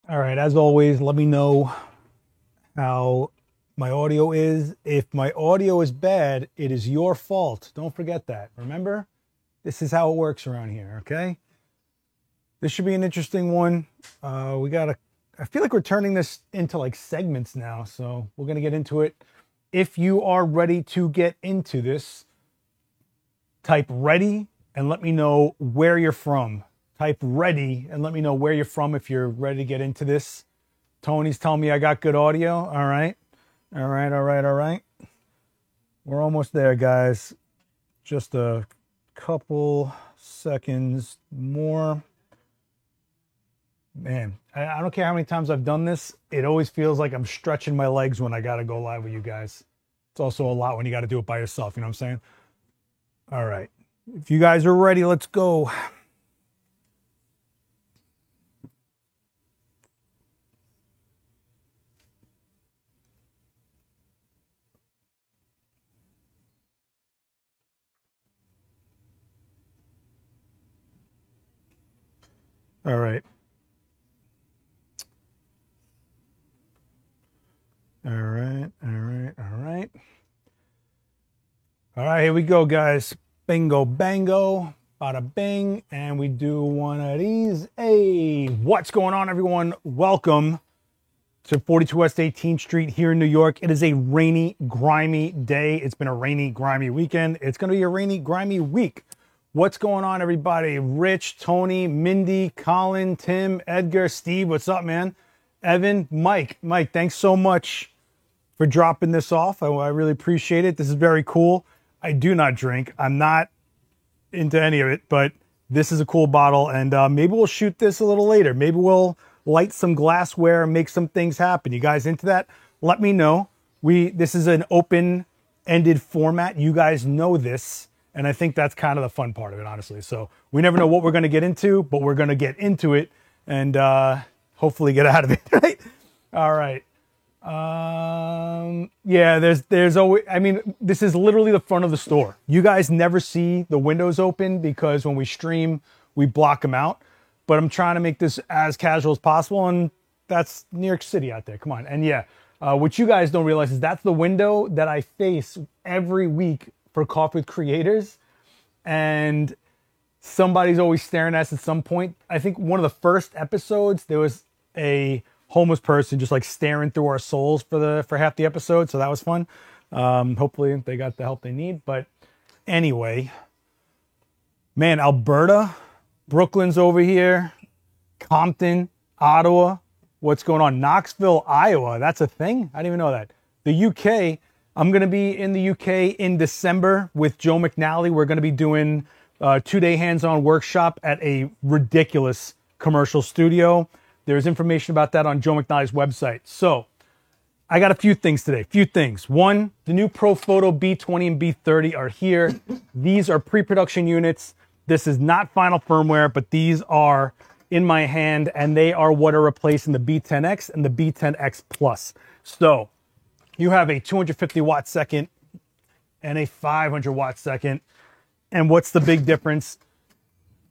All right, as always, let me know how my audio is. If my audio is bad, it is your fault. Don't forget that. Remember, this is how it works around here, okay? This should be an interesting one. I feel like we're turning this into like segments now, so we're going to get into it. If you are ready to get into this, type ready and let me know where you're from. Type ready and let me know where you're from if you're ready to get into this. Tony's telling me I got good audio. All right. All right. All right. All right. We're almost there, guys. Just a couple seconds more. Man, I don't care how many times I've done this. It always feels like I'm stretching my legs when I got to go live with you guys. It's also a lot when you got to do it by yourself. You know what I'm saying? All right. If you guys are ready, let's go. All right. All right. All right. All right. All right. Here we go, guys. Bingo, bango, bada bing. And we do one of these. Hey, what's going on, everyone? Welcome to 42 West 18th Street here in New York. It is a rainy, grimy day. It's been a rainy, grimy weekend. It's going to be a rainy, grimy week. What's going on, everybody? Rich, Tony, Mindy, Colin, Tim, Edgar, Steve. What's up, man? Evan, Mike. Mike, thanks so much for dropping this off. I really appreciate it. This is very cool. I do not drink. I'm not into any of it, but this is a cool bottle, and maybe we'll shoot this a little later. Maybe we'll light some glassware and make some things happen. You guys into that? Let me know. This is an open-ended format. You guys know this, and I think that's kind of the fun part of it, honestly. So we never know what we're going to get into, but we're going to get into it and hopefully get out of it, right? All right. Yeah, there's always, I mean, this is literally the front of the store. You guys never see the windows open because when we stream, we block them out. But I'm trying to make this as casual as possible, and that's New York City out there. Come on. And yeah, what you guys don't realize is that's the window that I face every week for Coffee with Creators. And somebody's always staring at us at some point. I think one of the first episodes, there was a homeless person just like staring through our souls for half the episode, so that was fun. Hopefully they got the help they need. But anyway, man, Alberta, Brooklyn's over here, Compton, Ottawa. What's going on? Knoxville, Iowa. That's a thing? I didn't even know that. The UK, I'm going to be in the UK in December with Joe McNally. We're going to be doing a 2-day hands-on workshop at a ridiculous commercial studio. There's information about that on Joe McNally's website. So I got a few things today. Few things. One, the new Profoto B20 and B30 are here. These are pre-production units. This is not final firmware, but these are in my hand, and they are what are replacing the B10X and the B10X Plus. So you have a 250 watt second and a 500 watt second. And what's the big difference?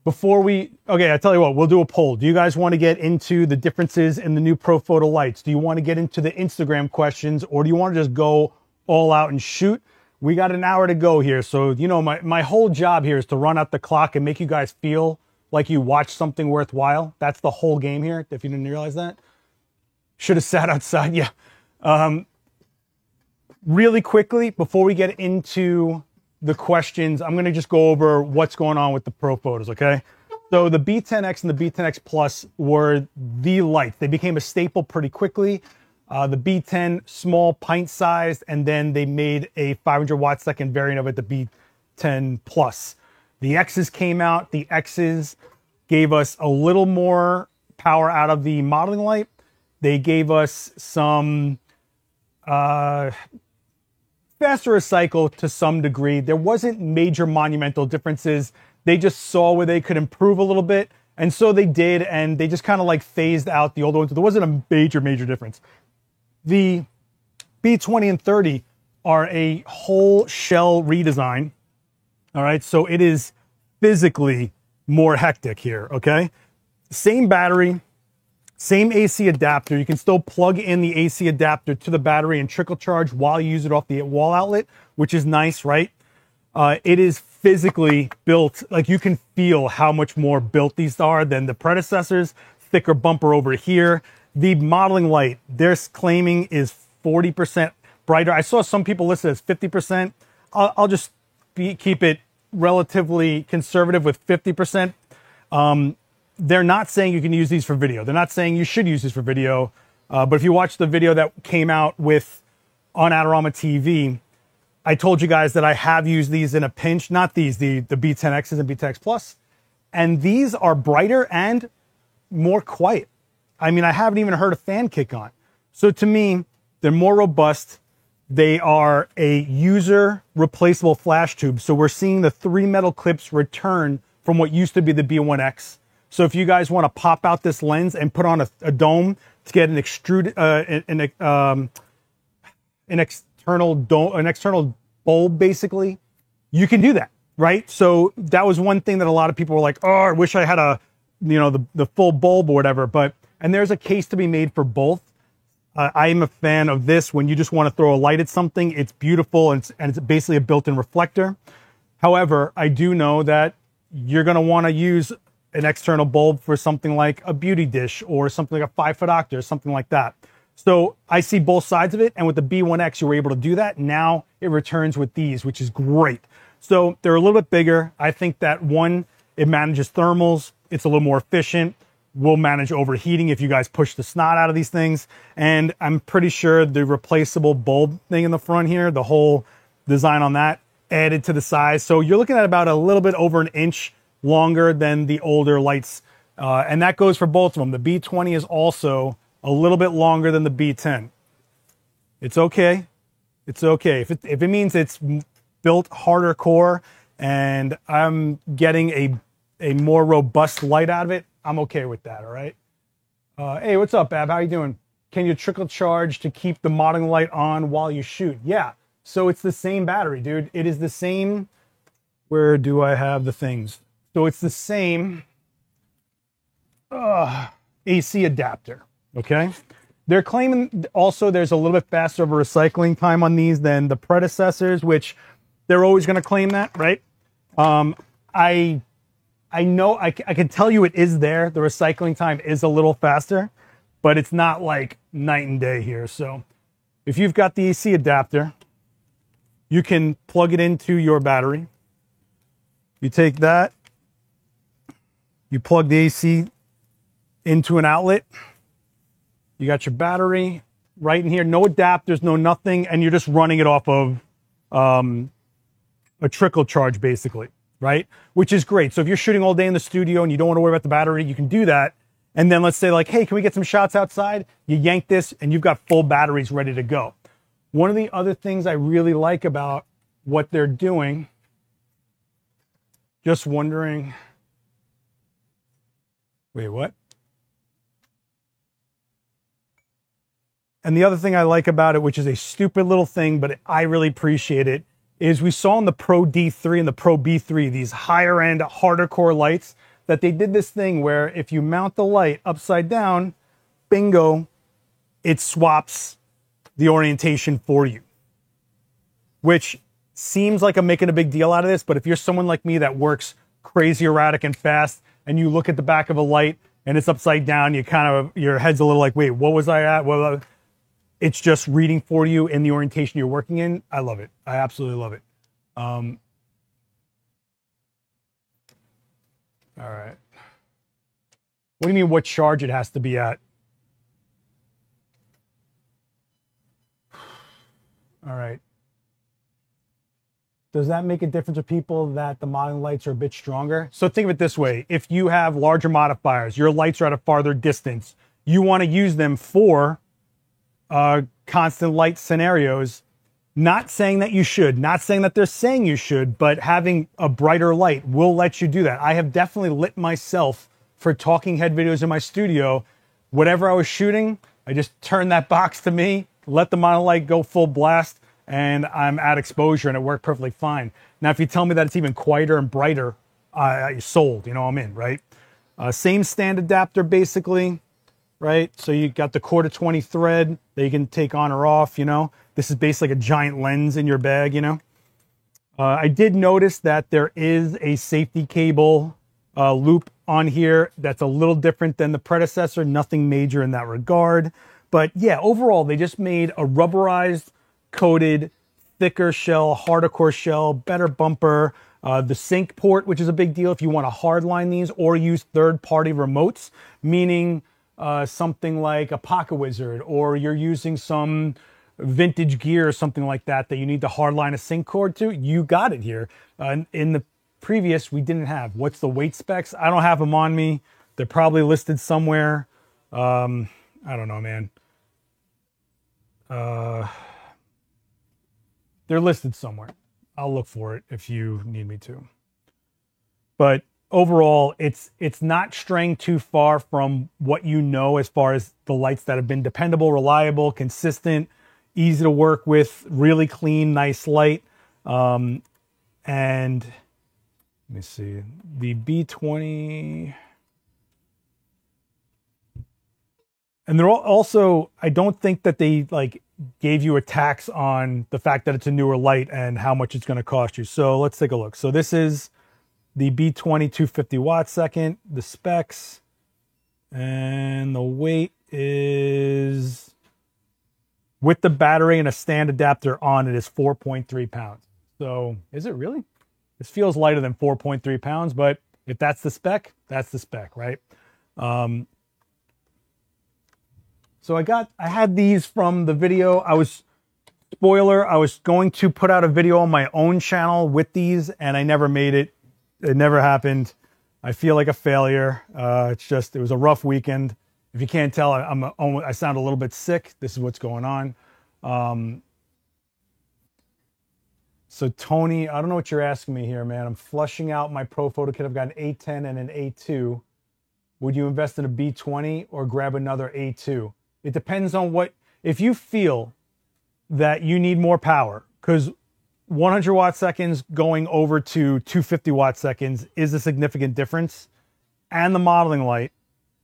Okay, I tell you what, we'll do a poll. Do you guys want to get into the differences in the new Profoto lights? Do you want to get into the Instagram questions, or do you want to just go all out and shoot? We got an hour to go here. So, you know, my whole job here is to run out the clock and make you guys feel like you watched something worthwhile. That's the whole game here, if you didn't realize that. Should have sat outside, yeah. Really quickly, before we get into the questions, I'm going to just go over what's going on with the Profotos, okay? So the B10X and the B10X Plus were the lights. They became a staple pretty quickly. The B10 small pint sized, and then they made a 500 watt second variant of it, the B10 Plus. The X's came out. The X's gave us a little more power out of the modeling light. They gave us some faster recycle to some degree. There wasn't major monumental differences. They just saw where they could improve a little bit, and so they did, and they just kind of like phased out the older ones. There wasn't a major difference. The B20 and 30 are a whole shell redesign. All right, so it is physically more hectic here, okay? Same battery, Same AC adapter. You can still plug in the AC adapter to the battery and trickle charge while you use it off the wall outlet, which is nice, right? It is physically built, like you can feel how much more built these are than the predecessors. Thicker bumper over here. The modeling light, they're claiming is 40% brighter. I saw some people listed as 50%. I'll just keep it relatively conservative with 50%. They're not saying you can use these for video. They're not saying you should use these for video. But if you watch the video that came out on Adorama TV, I told you guys that I have used these in a pinch. Not these, the B10Xs and B10X Plus. And these are brighter and more quiet. I mean, I haven't even heard a fan kick on. So to me, they're more robust. They are a user replaceable flash tube. So we're seeing the 3 metal clips return from what used to be the B1X. So if you guys want to pop out this lens and put on a dome to get an external bulb, basically, you can do that, right? So that was one thing that a lot of people were like, oh, I wish I had the full bulb or whatever. And there's a case to be made for both. I am a fan of this when you just want to throw a light at something. It's beautiful and it's basically a built-in reflector. However, I do know that you're going to want to use an external bulb for something like a beauty dish or something like a 5-foot octa or something like that. So I see both sides of it. And with the B1X, you were able to do that. Now it returns with these, which is great. So they're a little bit bigger. I think that one, it manages thermals. It's a little more efficient. Will manage overheating if you guys push the snot out of these things. And I'm pretty sure the replaceable bulb thing in the front here, the whole design on that added to the size. So you're looking at about a little bit over an inch longer than the older lights. And that goes for both of them. The B20 is also a little bit longer than the B10. It's okay. It's okay. If it means it's built harder core and I'm getting a more robust light out of it, I'm okay with that, all right? Hey, what's up, Bab? How you doing? Can you trickle charge to keep the modeling light on while you shoot? Yeah, so it's the same battery, dude. It is the same. Where do I have the things? So it's the same AC adapter, okay? They're claiming also there's a little bit faster of a recycling time on these than the predecessors, which they're always going to claim that, right? I know, I can tell you it is there. The recycling time is a little faster, but it's not like night and day here. So if you've got the AC adapter, you can plug it into your battery. You take that, you plug the AC into an outlet. You got your battery right in here. No adapters, no nothing. And you're just running it off of a trickle charge, basically. Right? Which is great. So if you're shooting all day in the studio and you don't want to worry about the battery, you can do that. And then let's say like, hey, can we get some shots outside? You yank this and you've got full batteries ready to go. One of the other things I really like about what they're doing, just wondering, wait, what? And the other thing I like about it, which is a stupid little thing, but I really appreciate it, is we saw in the Pro D3 and the Pro B3, these higher end, harder core lights, that they did this thing where if you mount the light upside down, bingo, it swaps the orientation for you. Which seems like I'm making a big deal out of this, but if you're someone like me that works crazy erratic and fast, and you look at the back of a light and it's upside down, your head's a little like, wait, what was I at? Well, it's just reading for you in the orientation you're working in. I love it. I absolutely love it. All right. What do you mean what charge it has to be at? All right. Does that make a difference for people that the modeling lights are a bit stronger? So think of it this way. If you have larger modifiers, your lights are at a farther distance, you want to use them for constant light scenarios. Not saying that you should, not saying that they're saying you should, but having a brighter light will let you do that. I have definitely lit myself for talking head videos in my studio. Whatever I was shooting, I just turned that box to me, let the monolight go full blast, and I'm at exposure and it worked perfectly fine. Now, if you tell me that it's even quieter and brighter, sold, I'm in, right? Same stand adapter, basically. right? So you got the 1/4 20 thread that you can take on or off, you know. This is basically like a giant lens in your bag, you know. I did notice that there is a safety cable loop on here that's a little different than the predecessor. Nothing major in that regard. But yeah, overall, they just made a rubberized, coated, thicker shell, harder core shell, better bumper. The sync port, which is a big deal if you want to hardline these or use third-party remotes, meaning something like a Pocket Wizard, or you're using some vintage gear or something like that that you need to hardline a sync cord to. You got it here. In the previous, we didn't have. What's the weight specs? I don't have them on me. They're probably listed somewhere. I don't know, man. They're listed somewhere. I'll look for it if you need me to. But overall, it's not straying too far from what you know as far as the lights that have been dependable, reliable, consistent, easy to work with, really clean, nice light. And let me see, the B20. And they're also, I don't think that they like gave you a tax on the fact that it's a newer light and how much it's going to cost you. So let's take a look. So this is the B20 250 watt second, the specs, and the weight is, with the battery and a stand adapter on it, is 4.3 pounds. So is it really? This feels lighter than 4.3 pounds, but if that's the spec, that's the spec, right? So I had these from the video. I was going to put out a video on my own channel with these, and I never made it. It never happened. I feel like a failure. It was a rough weekend. If you can't tell, I sound a little bit sick. This is what's going on. So Tony, I don't know what you're asking me here, man. I'm flushing out my Pro Photo Kit. I've got an A10 and an A2. Would you invest in a B20 or grab another A2? It depends on if you feel that you need more power, because 100 watt seconds going over to 250 watt seconds is a significant difference, and the modeling light,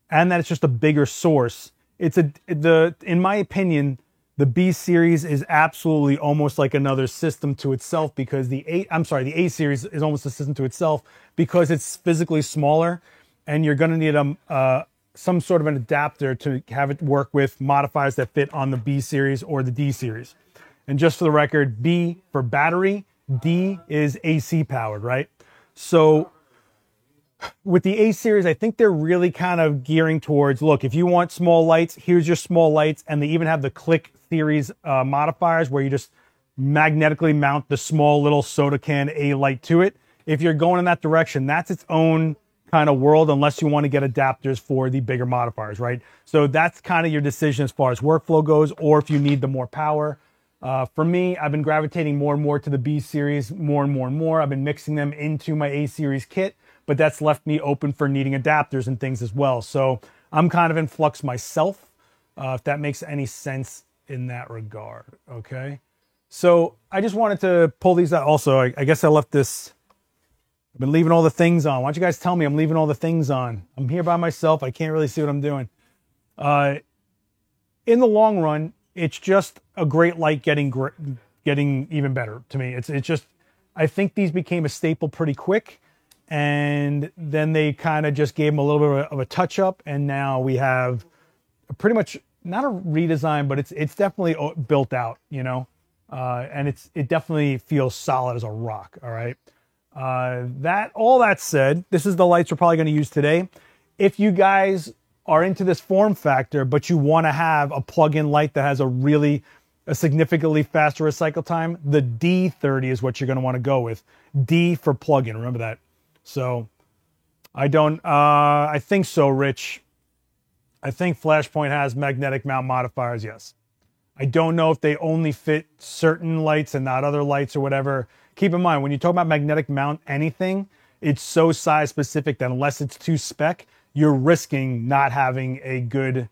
and that it's just a bigger source. In my opinion, the B series is absolutely almost like another system to itself, because the A series is almost a system to itself because it's physically smaller, and you're going to need some sort of an adapter to have it work with modifiers that fit on the B series or the D series. And just for the record, B for battery, D is AC powered, right? So with the A series, I think they're really kind of gearing towards, look, if you want small lights, here's your small lights. And they even have the Click series modifiers where you just magnetically mount the small little soda can A light to it. If you're going in that direction, that's its own kind of world, unless you want to get adapters for the bigger modifiers, right? So that's kind of your decision as far as workflow goes, or if you need the more power. For me, I've been gravitating more and more to the B series, more and more and more. I've been mixing them into my A series kit, but that's left me open for needing adapters and things as well. So I'm kind of in flux myself, if that makes any sense in that regard, okay? So I just wanted to pull these out. Also, I guess I left this, I've been leaving all the things on. Why don't you guys tell me I'm leaving all the things on? I'm here by myself. I can't really see what I'm doing. In the long run, it's just a great light getting even better to me. It's just, I think these became a staple pretty quick, and then they kind of just gave them a little bit of a touch up, and now we have pretty much not a redesign, but it's definitely built out, you know, and it definitely feels solid as a rock. All right. All that said, this is the lights we're probably going to use today. If you guys are into this form factor, but you want to have a plug-in light that has a significantly faster recycle time, the D30 is what you're going to want to go with. D for plug-in, remember that. So I think so, Rich. I think Flashpoint has magnetic mount modifiers, yes. I don't know if they only fit certain lights and not other lights or whatever. Keep in mind, when you talk about magnetic mount anything, it's so size specific that unless it's too spec, you're risking not having a good,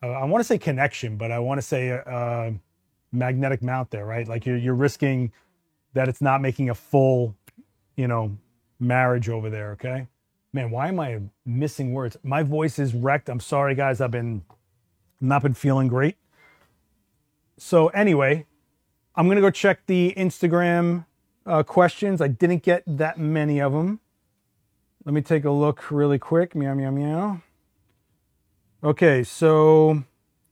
I want to say connection, but I want to say magnetic mount there, right? Like you're risking that it's not making a full, marriage over there, okay? Man, why am I missing words? My voice is wrecked. I'm sorry, guys. I've not been feeling great. So anyway, I'm gonna go check the Instagram questions. I didn't get that many of them. Let me take a look really quick. Meow, meow, meow. Okay, so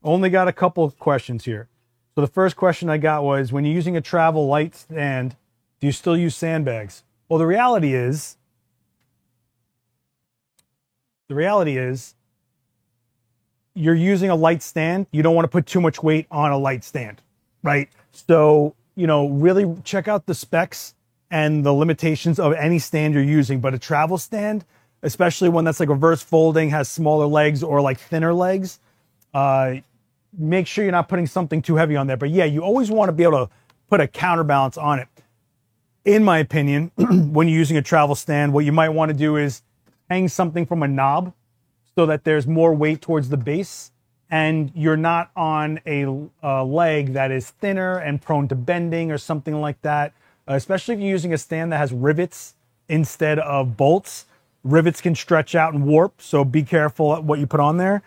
only got a couple of questions here. So the first question I got was, when you're using a travel light stand, do you still use sandbags? Well, the reality is you're using a light stand. You don't want to put too much weight on a light stand, right? So, really check out the specs and the limitations of any stand you're using. But a travel stand, especially one that's like reverse folding, has smaller legs or like thinner legs, make sure you're not putting something too heavy on there. But yeah, you always want to be able to put a counterbalance on it. In my opinion, when you're using a travel stand, what you might want to do is hang something from a knob so that there's more weight towards the base and you're not on a leg that is thinner and prone to bending or something like that. Especially if you're using a stand that has rivets instead of bolts. Rivets can stretch out and warp, so be careful at what you put on there.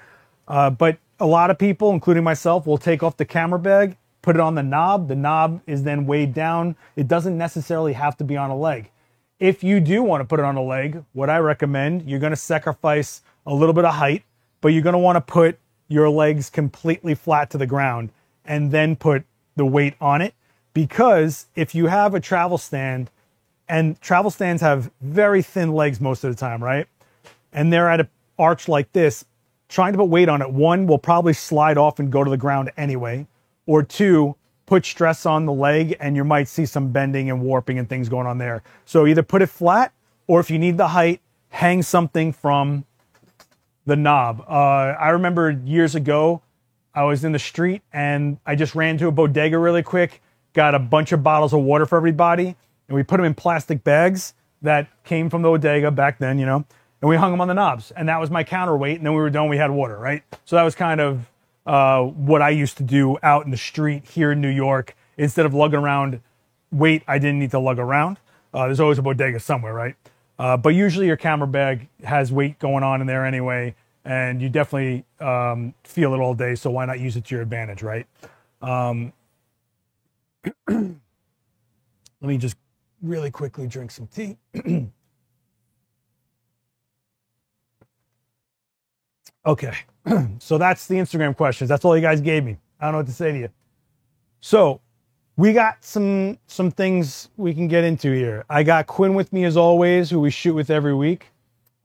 But a lot of people, including myself, will take off the camera bag, put it on the knob. The knob is then weighed down. It doesn't necessarily have to be on a leg. If you do want to put it on a leg, what I recommend, you're going to sacrifice a little bit of height, but you're going to want to put your legs completely flat to the ground and then put the weight on it. Because if you have a travel stand, and travel stands have very thin legs most of the time, right? And they're at an arch like this, trying to put weight on it, one, will probably slide off and go to the ground anyway, or two, put stress on the leg and you might see some bending and warping and things going on there. So either put it flat, or if you need the height, hang something from the knob. I remember years ago, I was in the street and I just ran to a bodega really quick, got a bunch of bottles of water for everybody, and we put them in plastic bags that came from the bodega back then, and we hung them on the knobs. And that was my counterweight, and then we were done, we had water, right? So that was kind of what I used to do out in the street here in New York. Instead of lugging around weight I didn't need to lug around. There's always a bodega somewhere, right? But usually your camera bag has weight going on in there anyway, and you definitely feel it all day, so why not use it to your advantage, right? Let me just really quickly drink some tea. Okay, so that's the Instagram questions. That's all you guys gave me. I don't know what to say to you. So we got some things we can get into here. I got Quinn with me as always, who we shoot with every week.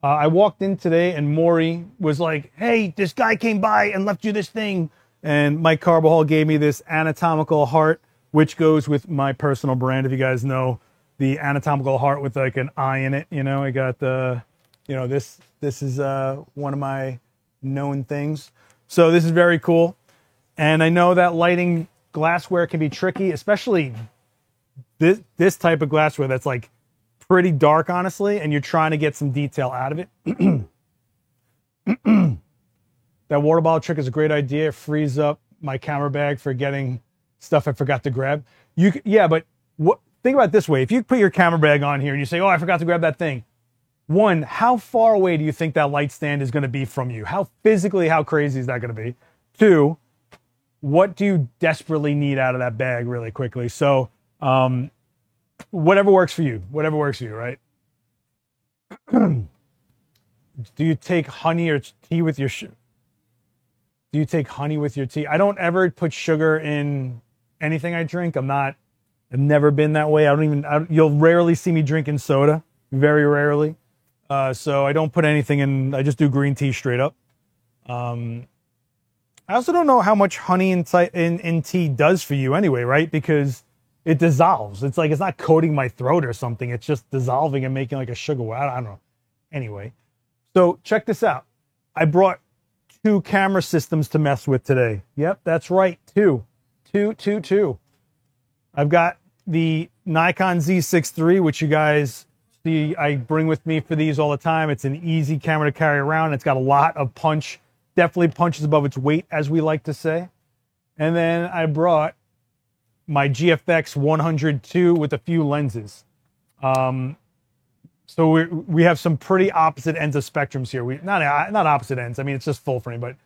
I walked in today and Maury was like, hey, this guy came by and left you this thing. And Mike Carbajal gave me this anatomical heart, which goes with my personal brand. If you guys know the anatomical heart with like an eye in it, I got the, this is one of my known things. So this is very cool. And I know that lighting glassware can be tricky, especially this type of glassware that's like pretty dark, honestly, and you're trying to get some detail out of it. That water bottle trick is a great idea. It frees up my camera bag for getting stuff I forgot to grab. But think about it this way. If you put your camera bag on here and you say, oh, I forgot to grab that thing. One, how far away do you think that light stand is going to be from you? How crazy is that going to be? Two, what do you desperately need out of that bag really quickly? So, whatever works for you, right? Do you take honey or tea with your Do you take honey with your tea? I don't ever put sugar in anything I drink. I've never been that way. You'll rarely see me drinking soda, very rarely. So I don't put anything in. I just do green tea straight up. I also don't know how much honey in tea does for you anyway, right? Because it dissolves. It's like, it's not coating my throat or something. It's just dissolving and making like a sugar. I don't know. Anyway, so check this out. I brought 2 camera systems to mess with today. Yep, that's right. Two. I've got the Nikon Z6 III, which you guys see I bring with me for these all the time. It's an easy camera to carry around. It's got a lot of punch. Definitely punches above its weight, as we like to say. And then I brought my GFX 100 II with a few lenses. So we have some pretty opposite ends of spectrums here. We not opposite ends. I mean, it's just full frame, but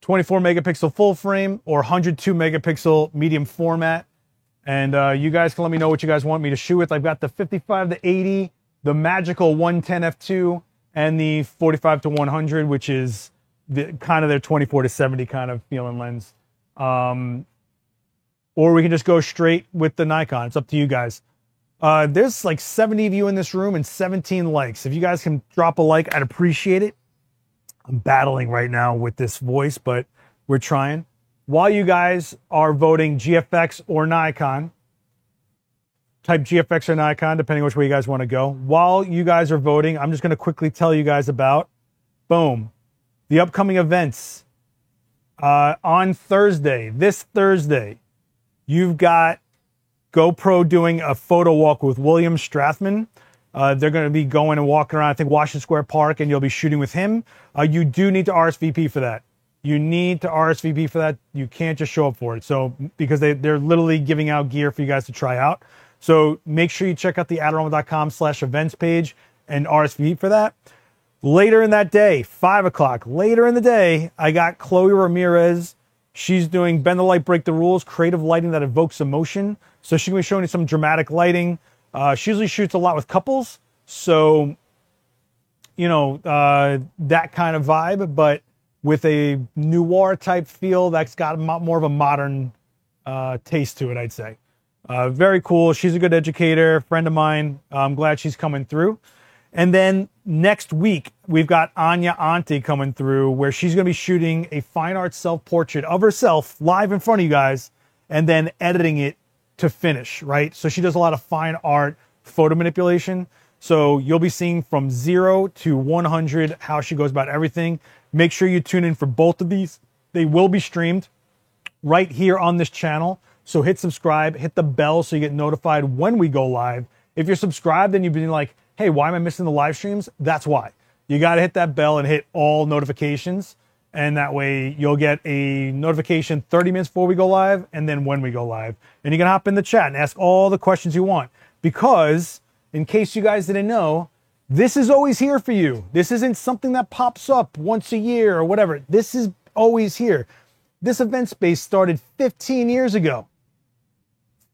24 megapixel full frame or 102 megapixel medium format. And you guys can let me know what you guys want me to shoot with. I've got the 55 to 80, the magical 110 f2, and the 45 to 100, which is kind of their 24 to 70 kind of feeling lens. Or we can just go straight with the Nikon. It's up to you guys. There's like 70 of you in this room and 17 likes. If you guys can drop a like, I'd appreciate it. I'm battling right now with this voice, but we're trying. While you guys are voting GFX or Nikon, type GFX or Nikon, depending which way you guys want to go. While you guys are voting, I'm just going to quickly tell you guys about, boom, the upcoming events. On Thursday, this Thursday, you've got GoPro doing a photo walk with William Strathman. They're going to be going and walking around, I think, Washington Square Park, and you'll be shooting with him. You do need to RSVP for that. You need to RSVP for that. You can't just show up for it. So, because they're literally giving out gear for you guys to try out. So make sure you check out the adorama.com/events page and RSVP for that. Later in that day, 5 o'clock, later in the day, I got Chloe Ramirez. She's doing Bend the Light, Break the Rules, creative lighting that evokes emotion. So she's going to be showing you some dramatic lighting. She usually shoots a lot with couples. So, you know, that kind of vibe, but with a noir type feel that's got more of a modern taste to it, I'd say. Very cool. She's a good educator, friend of mine. I'm glad she's coming through. And then next week, we've got Anya Anti coming through, where she's going to be shooting a fine art self-portrait of herself live in front of you guys, and then editing it to finish, right? So she does a lot of fine art photo manipulation. So you'll be seeing from 0 to 100 how she goes about everything. Make sure you tune in for both of these. They will be streamed right here on this channel. So hit subscribe, hit the bell so you get notified when we go live. If you're subscribed and you've been like, hey, why am I missing the live streams? That's why. You got to hit that bell and hit all notifications. And that way you'll get a notification 30 minutes before we go live and then when we go live. And you can hop in the chat and ask all the questions you want. Because, in case you guys didn't know, this is always here for you. This isn't something that pops up once a year or whatever. This is always here. This event space started 15 years ago.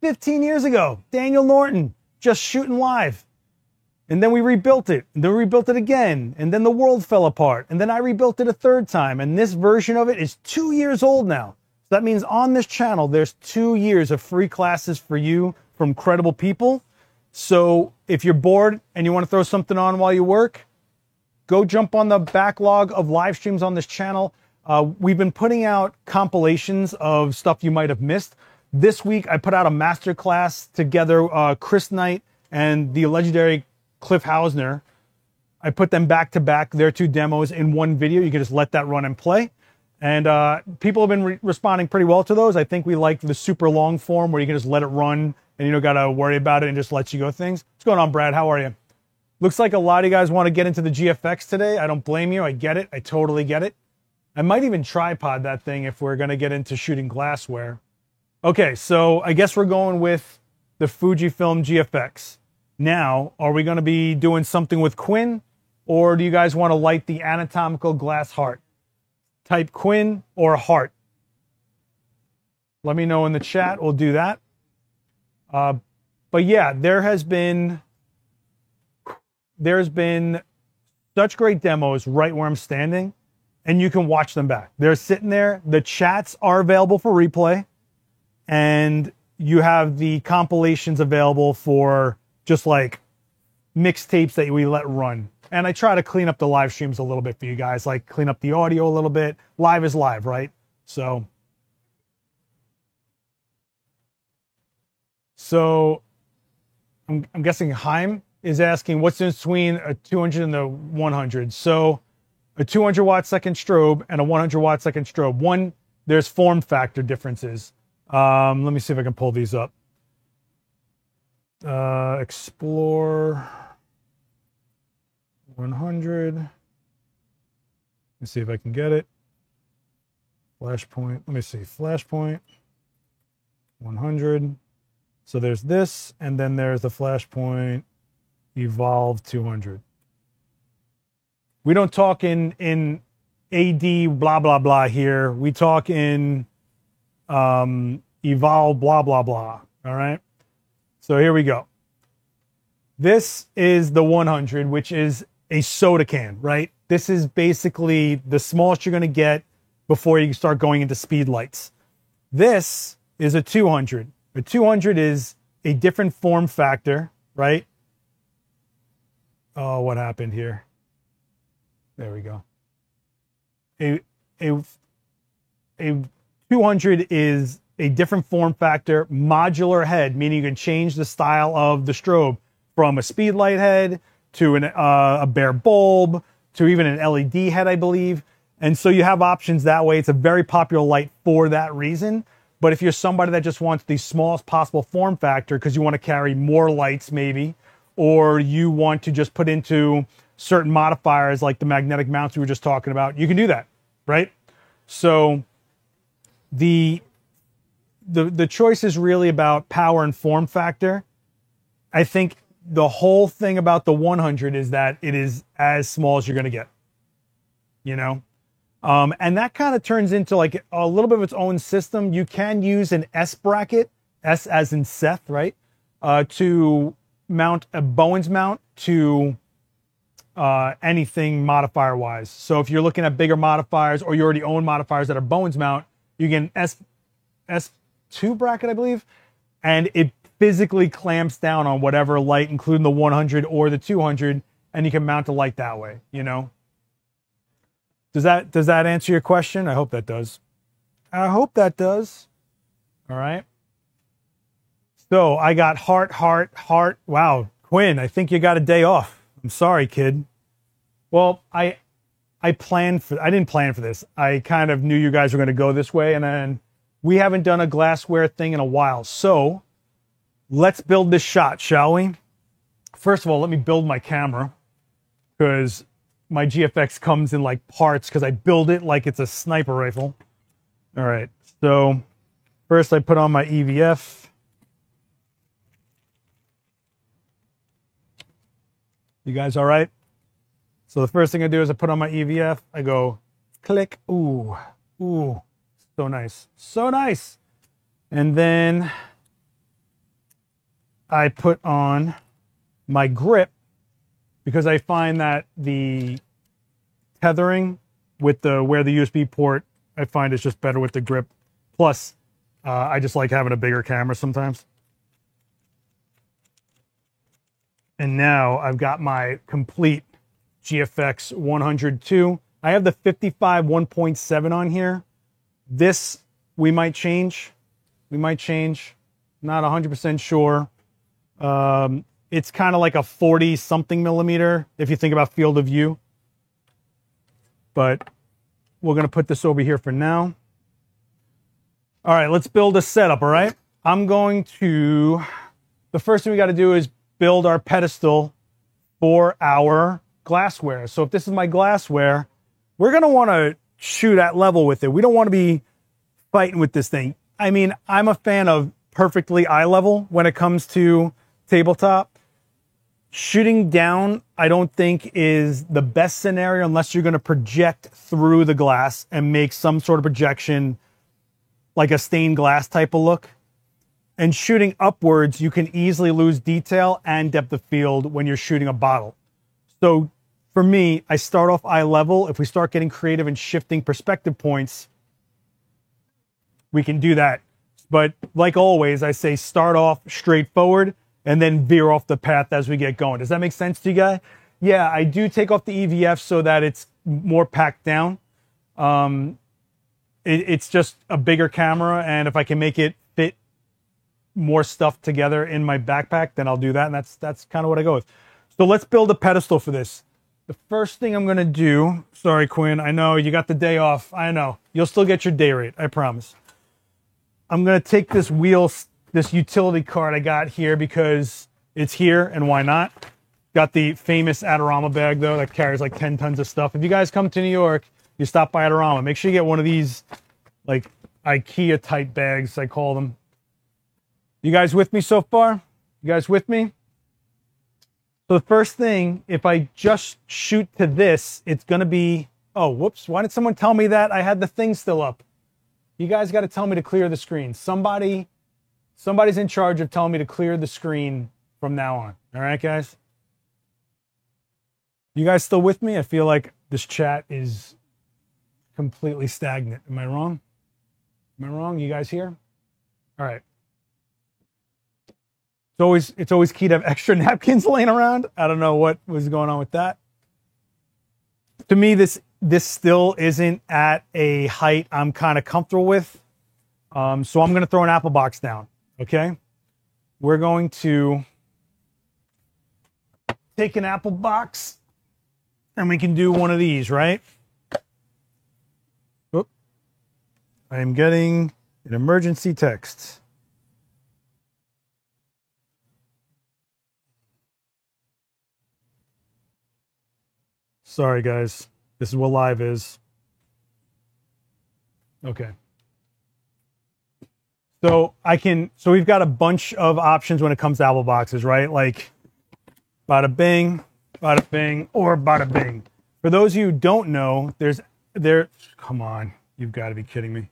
15 years ago. Daniel Norton just shooting live. And then we rebuilt it. And then we rebuilt it again. And then the world fell apart. And then I rebuilt it a third time. And this version of it is 2 years old now. So that means on this channel, there's 2 years of free classes for you from credible people. So if you're bored and you want to throw something on while you work, go jump on the backlog of live streams on this channel. We've been putting out compilations of stuff you might have missed. This week, I put out a masterclass together, Chris Knight and the legendary Cliff Hausner. I put them back to back, their two demos in one video. You can just let that run and play. And people have been responding pretty well to those. I think we like the super long form where you can just let it run and you don't got to worry about it and just let you go things. What's going on, Brad? How are you? Looks like a lot of you guys want to get into the GFX today. I don't blame you. I get it. I totally get it. I might even tripod that thing if we're going to get into shooting glassware. Okay, so I guess we're going with the Fujifilm GFX. Now, are we going to be doing something with Quinn, or do you guys want to light the anatomical glass heart? Type Quinn or heart. Let me know in the chat. We'll do that. But yeah, there's been such great demos right where I'm standing, and you can watch them back. They're sitting there. The chats are available for replay, and you have the compilations available for just like mixtapes that we let run. And I try to clean up the live streams a little bit for you guys, like clean up the audio a little bit. Live is live, right? So I'm guessing Haim is asking what's in between a 200 and the 100. So a 200 watt second strobe and a 100 watt second strobe. There's form factor differences. Let me see if I can pull these up. Explore 100. Let me see if I can get it. Flashpoint. Let me see. Flashpoint 100. So there's this, and then there's the Flashpoint Evolve 200. We don't talk in AD blah blah blah here. We talk in Evolve blah blah blah. All right. So here we go. This is the 100, which is a soda can, right? This is basically the smallest you're going to get before you start going into speed lights. This is a 200. A 200 is a different form factor, right? Oh, what happened here? There we go. A 200 is a different form factor, modular head, meaning you can change the style of the strobe from a speed light head to a bare bulb to even an LED head, I believe. And so you have options that way. It's a very popular light for that reason. But if you're somebody that just wants the smallest possible form factor because you want to carry more lights maybe, or you want to just put into certain modifiers like the magnetic mounts we were just talking about, you can do that, right? So the choice is really about power and form factor. I think the whole thing about the 100 is that it is as small as you're going to get, you know? And that kind of turns into like a little bit of its own system. You can use an S bracket, S as in Seth, right? To mount a Bowens mount to anything modifier wise. So if you're looking at bigger modifiers or you already own modifiers that are Bowens mount, you get an S2 bracket, I believe, and it physically clamps down on whatever light, including the 100 or the 200, and you can mount a light that way, you know? Does that answer your question? I hope that does. I hope that does. All right. So I got heart. Wow, Quinn, I think you got a day off. I'm sorry, kid. Well, I didn't plan for this. I kind of knew you guys were going to go this way, and then we haven't done a glassware thing in a while. So let's build this shot, shall we? First of all, let me build my camera because my GFX comes in like parts because I build it like it's a sniper rifle. All right, so first I put on my EVF. You guys all right? So the first thing I do is I put on my EVF. I go click. Ooh, so nice, so nice. And then I put on my grip because I find that the tethering with where the USB port, I find it's just better with the grip. Plus, I just like having a bigger camera sometimes. And now I've got my complete GFX 102. I have the 55 1.7 on here. This we might change. Not 100% sure. It's kind of like a 40 something millimeter if you think about field of view. But we're going to put this over here for now. All right, let's build a setup, all right? The first thing we got to do is build our pedestal for our glassware. So if this is my glassware, we're going to want to shoot at level with it. We don't want to be fighting with this thing. I mean, I'm a fan of perfectly eye level when it comes to tabletop. Shooting down, I don't think is the best scenario unless you're going to project through the glass and make some sort of projection like a stained glass type of look. And shooting upwards, you can easily lose detail and depth of field when you're shooting a bottle. So for me, I start off eye level. If we start getting creative and shifting perspective points, we can do that. But like always, I say start off straightforward and then veer off the path as we get going. Does that make sense to you guys? Yeah, I do take off the EVF so that it's more packed down. It's just a bigger camera, and if I can make it fit more stuff together in my backpack, then I'll do that, and that's kind of what I go with. So let's build a pedestal for this. The first thing I'm going to do, sorry, Quinn, I know you got the day off. I know. You'll still get your day rate, I promise. I'm going to take this this utility cart I got here because it's here, and why not? Got the famous Adorama bag, though, that carries like 10 tons of stuff. If you guys come to New York, you stop by Adorama, make sure you get one of these, like, IKEA-type bags, I call them. You guys with me so far? You guys with me? So the first thing, if I just shoot to this, it's going to be, oh, whoops. Why did someone tell me that I had the thing still up? You guys got to tell me to clear the screen. Somebody's in charge of telling me to clear the screen from now on. All right, guys? You guys still with me? I feel like this chat is completely stagnant. Am I wrong? Am I wrong? You guys here? All right. It's always key to have extra napkins laying around. I don't know what was going on with that. To me, this still isn't at a height I'm kind of comfortable with. So I'm going to throw an apple box down. Okay. We're going to take an apple box and we can do one of these, right? Oop. I am getting an emergency text. Sorry, guys. This is what live is. Okay. So we've got a bunch of options when it comes to apple boxes, right? Like bada bing, or bada bing. For those of you who don't know, come on, you've got to be kidding me.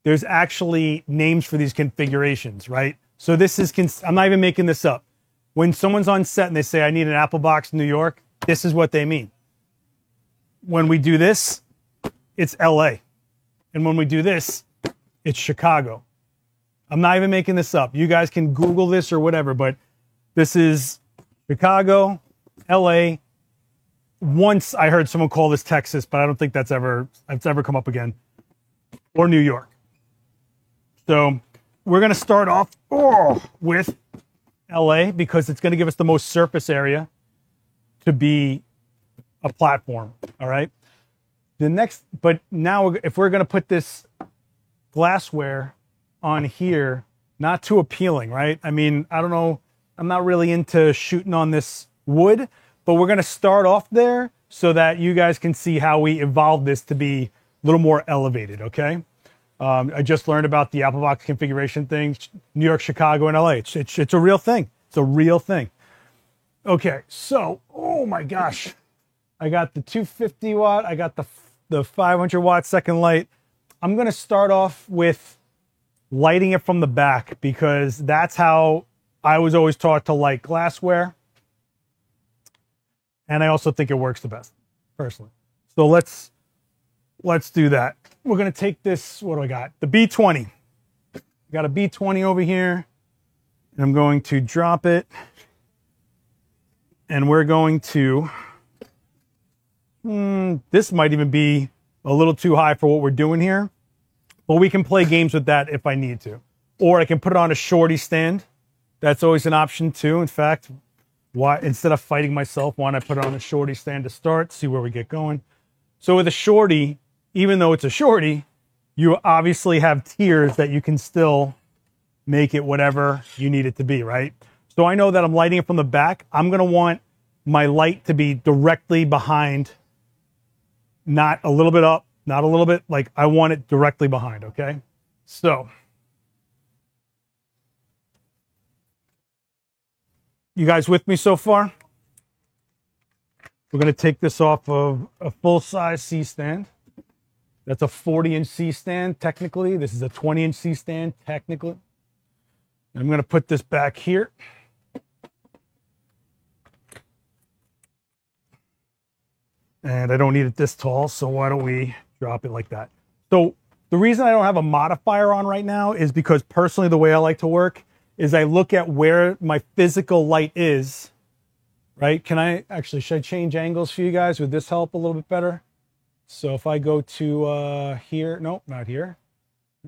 There's actually names for these configurations, right? So I'm not even making this up. When someone's on set and they say, I need an apple box in New York, this is what they mean. When we do this, it's LA. And when we do this, it's Chicago. I'm not even making this up. You guys can Google this or whatever, but this is Chicago, LA. Once I heard someone call this Texas, but I don't think that's ever come up again. Or New York. So we're going to start off with LA because it's going to give us the most surface area to be a platform. All right. But now if we're going to put this glassware on here, not too appealing, right? I mean, I don't know. I'm not really into shooting on this wood, but we're going to start off there so that you guys can see how we evolved this to be a little more elevated. Okay. I just learned about the apple box configuration thing, New York, Chicago, and LA. It's a real thing. It's a real thing. Okay. So, oh my gosh. I got the 250 watt. I got the 500 watt second light. I'm going to start off with lighting it from the back because that's how I was always taught to light glassware. And I also think it works the best, personally. So let's do that. We're going to take this, what do I got? The B20. I got a B20 over here. And I'm going to drop it. And we're going to... this might even be a little too high for what we're doing here. But we can play games with that if I need to. Or I can put it on a shorty stand. That's always an option too. In fact, instead of fighting myself, why not put it on a shorty stand to start, see where we get going. So with a shorty, even though it's a shorty, you obviously have tiers that you can still make it whatever you need it to be, right? So I know that I'm lighting it from the back. I'm going to want my light to be directly behind, not a little bit up, not a little bit, like I want it directly behind, okay? So, you guys with me so far? We're going to take this off of a full-size C-stand. That's a 40-inch C-stand, technically. This is a 20-inch C-stand, technically. I'm going to put this back here. And I don't need it this tall, so why don't we drop it like that? So the reason I don't have a modifier on right now is because personally the way I like to work is I look at where my physical light is, right? Should I change angles for you guys? Would this help a little bit better? So if I go to here, nope, not here.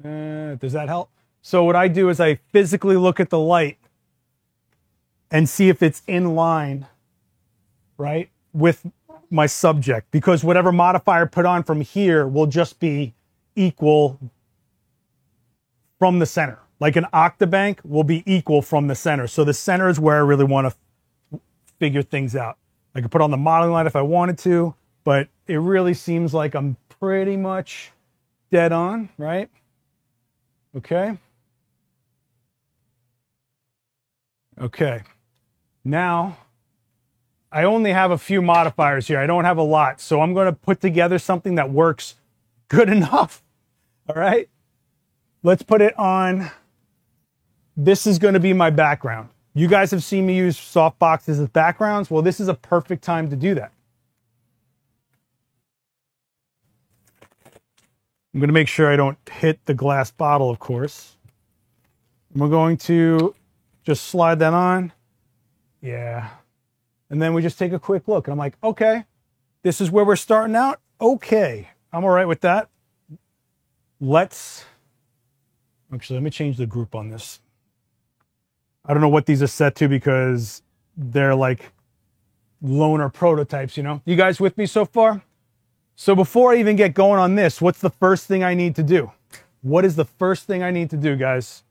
Does that help? So what I do is I physically look at the light and see if it's in line, right, with my subject, because whatever modifier put on from here will just be equal from the center. Like an octabank will be equal from the center. So the center is where I really want to figure things out. I could put on the modeling light if I wanted to, but it really seems like I'm pretty much dead on, right? Okay. Okay. Now I only have a few modifiers here. I don't have a lot. So I'm going to put together something that works good enough. All right. Let's put it on. This is going to be my background. You guys have seen me use soft boxes as backgrounds. Well, this is a perfect time to do that. I'm going to make sure I don't hit the glass bottle, of course. We're going to just slide that on. Yeah. And then we just take a quick look. And I'm like, okay, this is where we're starting out. Okay, I'm all right with that. Actually, let me change the group on this. I don't know what these are set to because they're like loaner prototypes, you know? You guys with me so far? So before I even get going on this, what's the first thing I need to do? What is the first thing I need to do, guys?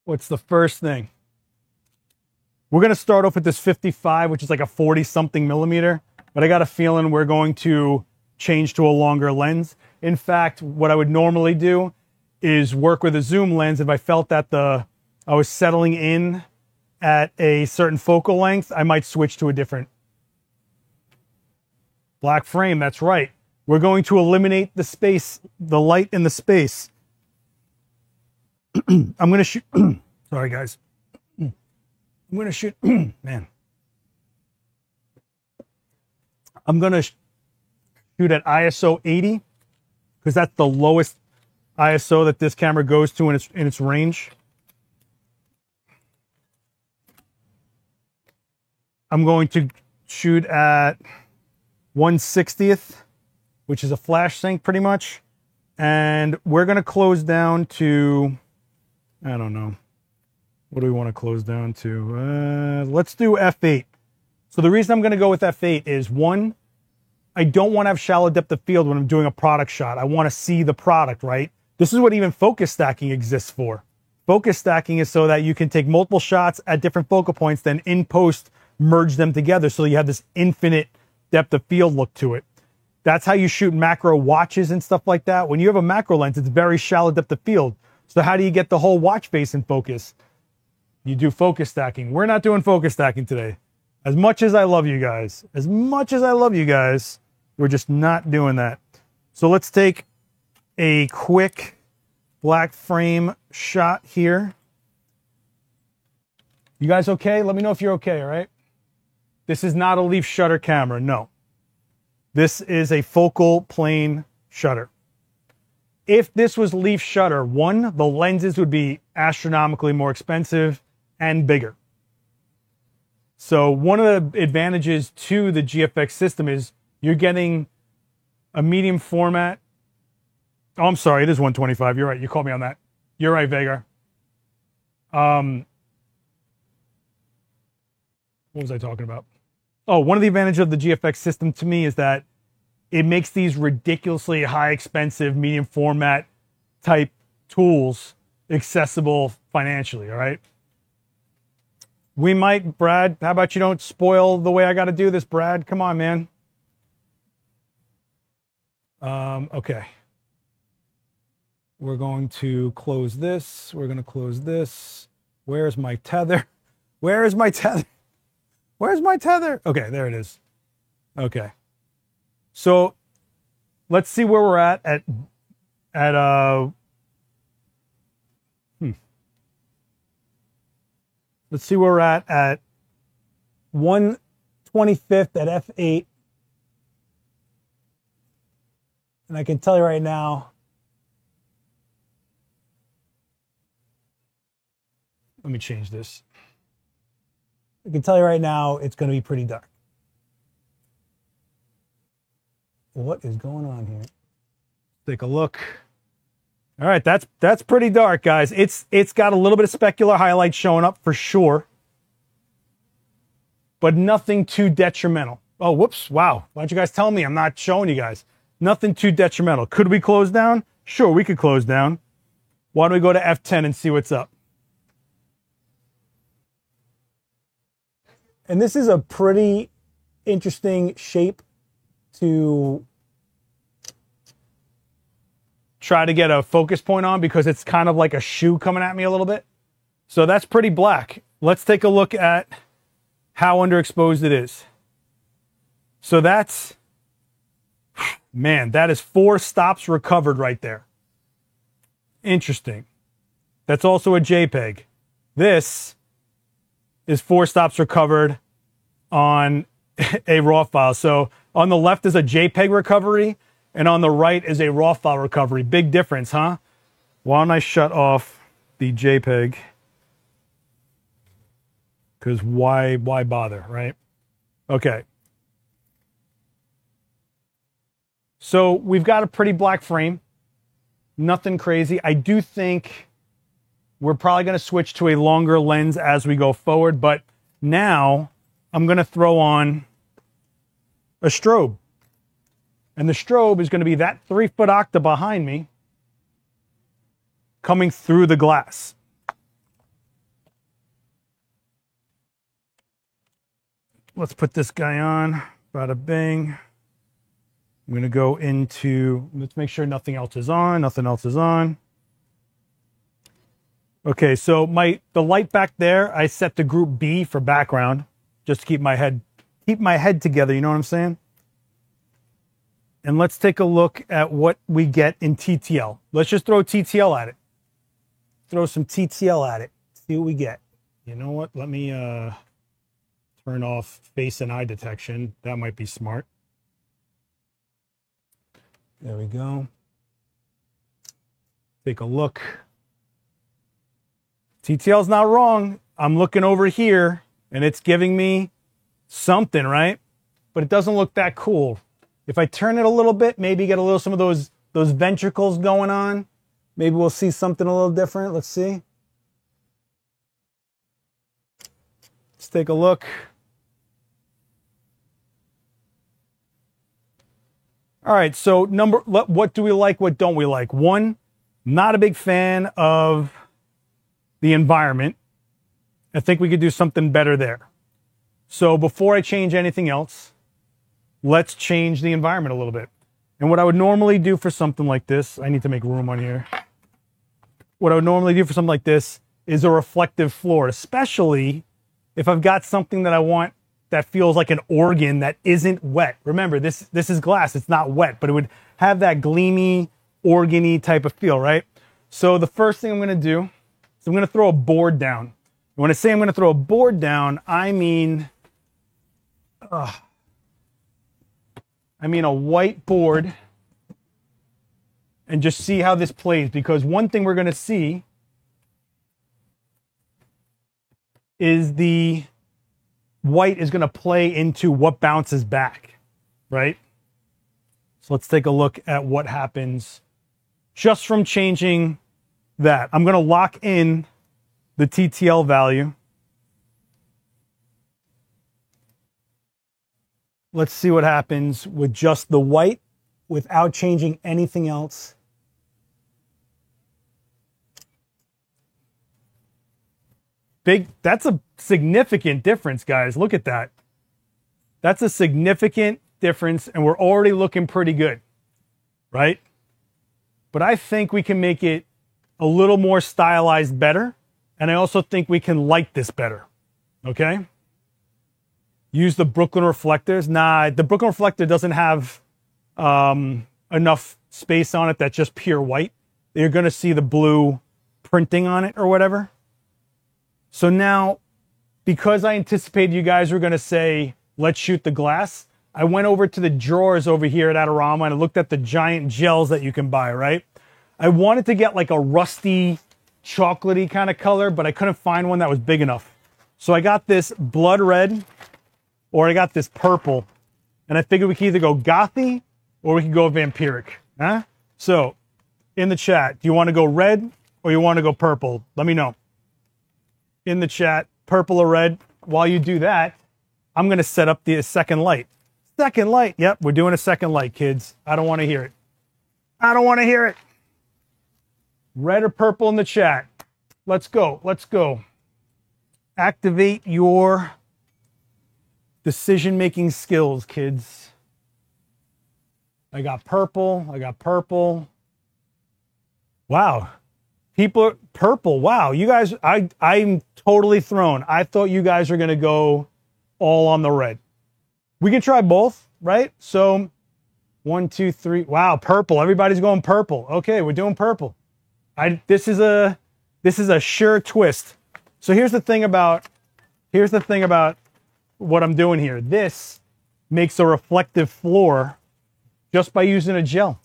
What's the first thing? We're going to start off with this 55, which is like a 40-something millimeter, but I got a feeling we're going to change to a longer lens. In fact, what I would normally do is work with a zoom lens. If I felt that I was settling in at a certain focal length, I might switch to a different black frame. That's right. We're going to eliminate the space, the light in the space. I'm going to shoot. Sorry, guys. I'm going to shoot. Man. I'm going to shoot at ISO 80 because that's the lowest ISO that this camera goes to in its range. I'm going to shoot at 1/60th, which is a flash sync pretty much. And we're going to close down to, I don't know. What do we want to close down to? Let's do f8. So the reason I'm going to go with f8 is, one, I don't want to have shallow depth of field when I'm doing a product shot. I want to see the product, right? This is what even focus stacking exists for. Focus stacking is so that you can take multiple shots at different focal points, then in post merge them together so you have this infinite depth of field look to it. That's how you shoot macro watches and stuff like that. When you have a macro lens, it's very shallow depth of field. So how do you get the whole watch face in focus? You do focus stacking. We're not doing focus stacking today. As much as I love you guys, we're just not doing that. So let's take a quick black frame shot here. You guys okay? Let me know if you're okay, all right? This is not a leaf shutter camera, no. This is a focal plane shutter. If this was leaf shutter, one, the lenses would be astronomically more expensive and bigger. So one of the advantages to the GFX system is you're getting a medium format. Oh, I'm sorry, it is 125. You're right. You called me on that. You're right, Vega. What was I talking about? Oh, one of the advantages of the GFX system to me is that it makes these ridiculously high expensive medium format type tools accessible financially, all right? We might, Brad, how about you don't spoil the way I got to do this, Brad? Come on, man. Okay. We're going to close this. We're going to close this. Where's my tether? Where is my tether? Where's my tether? Okay, there it is. Okay. So let's see where we're at let's see where we're at 1/25th at f8. And I can tell you right now, let me change this. I can tell you right now, it's going to be pretty dark. What is going on here? Take a look. All right, that's pretty dark, guys. It's got a little bit of specular highlights showing up for sure, but nothing too detrimental. Oh, whoops! Wow, why don't you guys tell me? I'm not showing you guys. Nothing too detrimental. Could we close down? Sure, we could close down. Why don't we go to F10 and see what's up? And this is a pretty interesting shape to try to get a focus point on because it's kind of like a shoe coming at me a little bit. So that's pretty black. Let's take a look at how underexposed it is. So that's, man, that is 4 stops recovered right there. Interesting. That's also a JPEG. This is 4 stops recovered on a RAW file. So on the left is a JPEG recovery, and on the right is a RAW file recovery. Big difference, huh? Why don't I shut off the JPEG? Because why bother, right? Okay. So we've got a pretty black frame. Nothing crazy. I do think we're probably going to switch to a longer lens as we go forward, but now I'm going to throw on a strobe. And the strobe is going to be that 3-foot octa behind me coming through the glass. Let's put this guy on. Bada bing. I'm going to go into, let's make sure nothing else is on. Nothing else is on. Okay, so the light back there, I set to group B for background, just to keep my head together, you know what I'm saying? And let's take a look at what we get in TTL. Let's just throw TTL at it. Throw some TTL at it. See what we get. You know what? Let me turn off face and eye detection. That might be smart. There we go. Take a look. TTL's not wrong. I'm looking over here and it's giving me something, right? But it doesn't look that cool. If I turn it a little bit, maybe get some of those ventricles going on. Maybe we'll see something a little different. Let's see. Let's take a look. All right, so what do we like, what don't we like? 1, not a big fan of the environment. I think we could do something better there. So before I change anything else, let's change the environment a little bit. And what I would normally do for something like this, I need to make room on here. What I would normally do for something like this is a reflective floor, especially if I've got something that I want that feels like an organ that isn't wet. Remember, this is glass, it's not wet, but it would have that gleamy, organ-y type of feel, right? So the first thing I'm gonna do is I'm gonna throw a board down. And when I say I'm gonna throw a board down, I mean a white board, and just see how this plays, because one thing we're gonna see is the white is going to play into what bounces back, right? So let's take a look at what happens just from changing that. I'm going to lock in the TTL value. Let's see what happens with just the white without changing anything else. That's a significant difference, guys. Look at that. That's a significant difference, and we're already looking pretty good, right? But I think we can make it a little more stylized better, and I also think we can light this better, okay? Use the Brooklyn reflectors. Nah, the Brooklyn reflector doesn't have enough space on it that's just pure white. You're going to see the blue printing on it or whatever. So now, because I anticipated you guys were going to say, let's shoot the glass, I went over to the drawers over here at Adorama and I looked at the giant gels that you can buy, right? I wanted to get like a rusty, chocolatey kind of color, but I couldn't find one that was big enough. So I got this blood red, or I got this purple, and I figured we could either go gothy or we could go vampiric. Huh? So, in the chat, do you want to go red or you want to go purple? Let me know. In the chat, purple or red. While you do that, I'm going to set up the second light. Second light. Yep, we're doing a second light, kids. I don't want to hear it. I don't want to hear it. Red or purple in the chat. Let's go. Let's go. Activate your decision-making skills, kids. I got purple. I got purple. Wow. People, purple. Wow. You guys, I'm totally thrown. I thought you guys were going to go all on the red. We can try both, right? So 1, 2, 3. Wow. Purple. Everybody's going purple. Okay. We're doing purple. This is a sure twist. So here's the thing about what I'm doing here. This makes a reflective floor just by using a gel.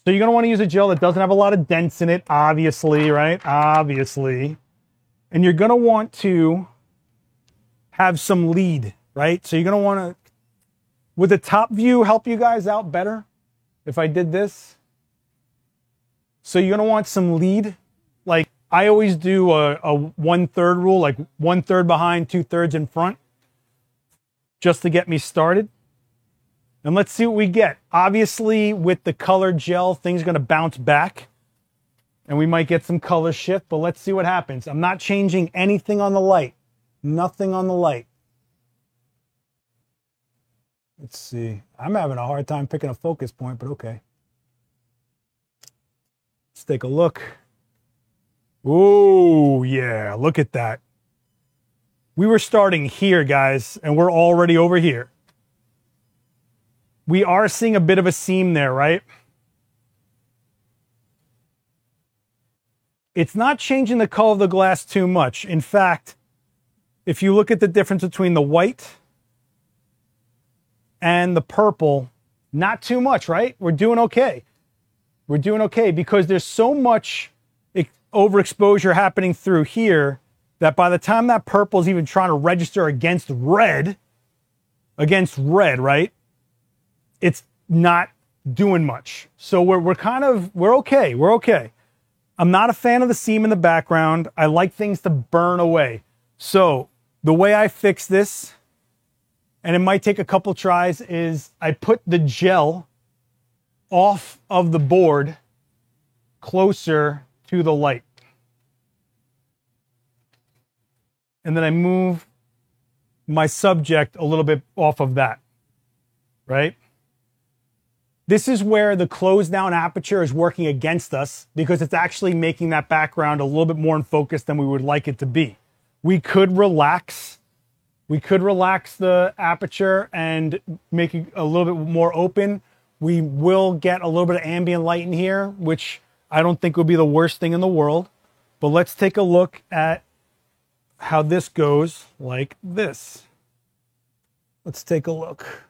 So you're going to want to use a gel that doesn't have a lot of dents in it, obviously, right? Obviously. And you're going to want to have some lead, right? So you're going to want to, would the top view help you guys out better if I did this? So you're going to want some lead. Like I always do a 1/3 rule, like 1/3 behind, 2/3 in front, just to get me started. And let's see what we get. Obviously, with the colored gel, things are going to bounce back. And we might get some color shift, but let's see what happens. I'm not changing anything on the light. Nothing on the light. Let's see. I'm having a hard time picking a focus point, but okay. Let's take a look. Oh, yeah. Look at that. We were starting here, guys, and we're already over here. We are seeing a bit of a seam there, right? It's not changing the color of the glass too much. In fact, if you look at the difference between the white and the purple, not too much, right? We're doing okay. We're doing okay because there's so much overexposure happening through here that by the time that purple is even trying to register against red, right? It's not doing much. So we're okay. We're okay. I'm not a fan of the seam in the background. I like things to burn away. So the way I fix this, and it might take a couple tries, is I put the gel off of the board closer to the light. And then I move my subject a little bit off of that, right? This is where the closed down aperture is working against us because it's actually making that background a little bit more in focus than we would like it to be. We could relax the aperture and make it a little bit more open. We will get a little bit of ambient light in here, which I don't think would be the worst thing in the world. But let's take a look at how this goes like this. Let's take a look.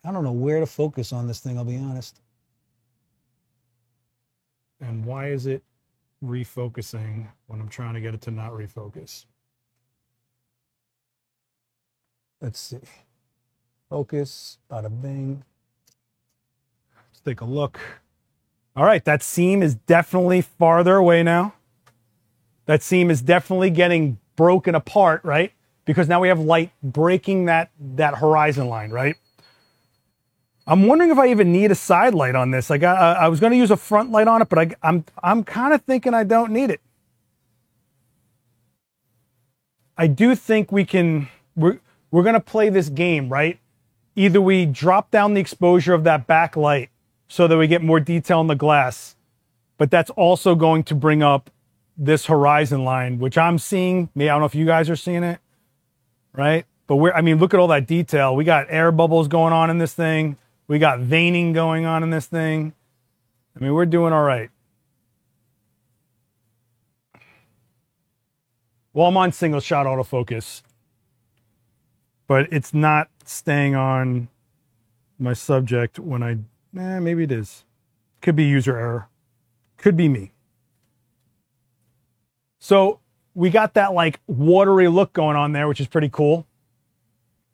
I don't know where to focus on this thing, I'll be honest. And why is it refocusing when I'm trying to get it to not refocus? Let's see. Focus, bada bing. Let's take a look. All right, that seam is definitely farther away now. That seam is definitely getting broken apart, right? Because now we have light breaking that horizon line, right? I'm wondering if I even need a side light on this. I was going to use a front light on it, but I'm kind of thinking I don't need it. I do think we're going to play this game, right? Either we drop down the exposure of that backlight so that we get more detail in the glass, but that's also going to bring up this horizon line, which I'm seeing. I don't know if you guys are seeing it, right? But look at all that detail. We got air bubbles going on in this thing. We got veining going on in this thing. We're doing all right. Well, I'm on single shot autofocus, but it's not staying on my subject when maybe it is. Could be user error. Could be me. So we got that like watery look going on there, which is pretty cool.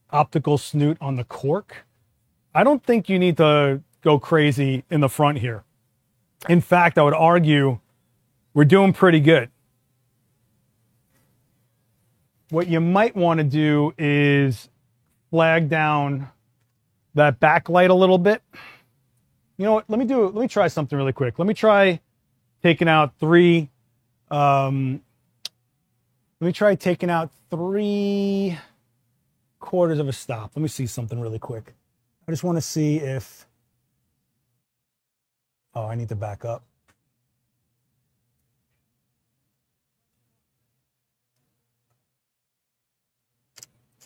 Optical snoot on the cork. I don't think you need to go crazy in the front here. In fact, I would argue we're doing pretty good. What you might want to do is flag down that backlight a little bit. You know what? Let me try something really quick. Let me try taking out three. Let me try taking out 3/4 of a stop. Let me see something really quick. I just want to see if Oh, I need to back up.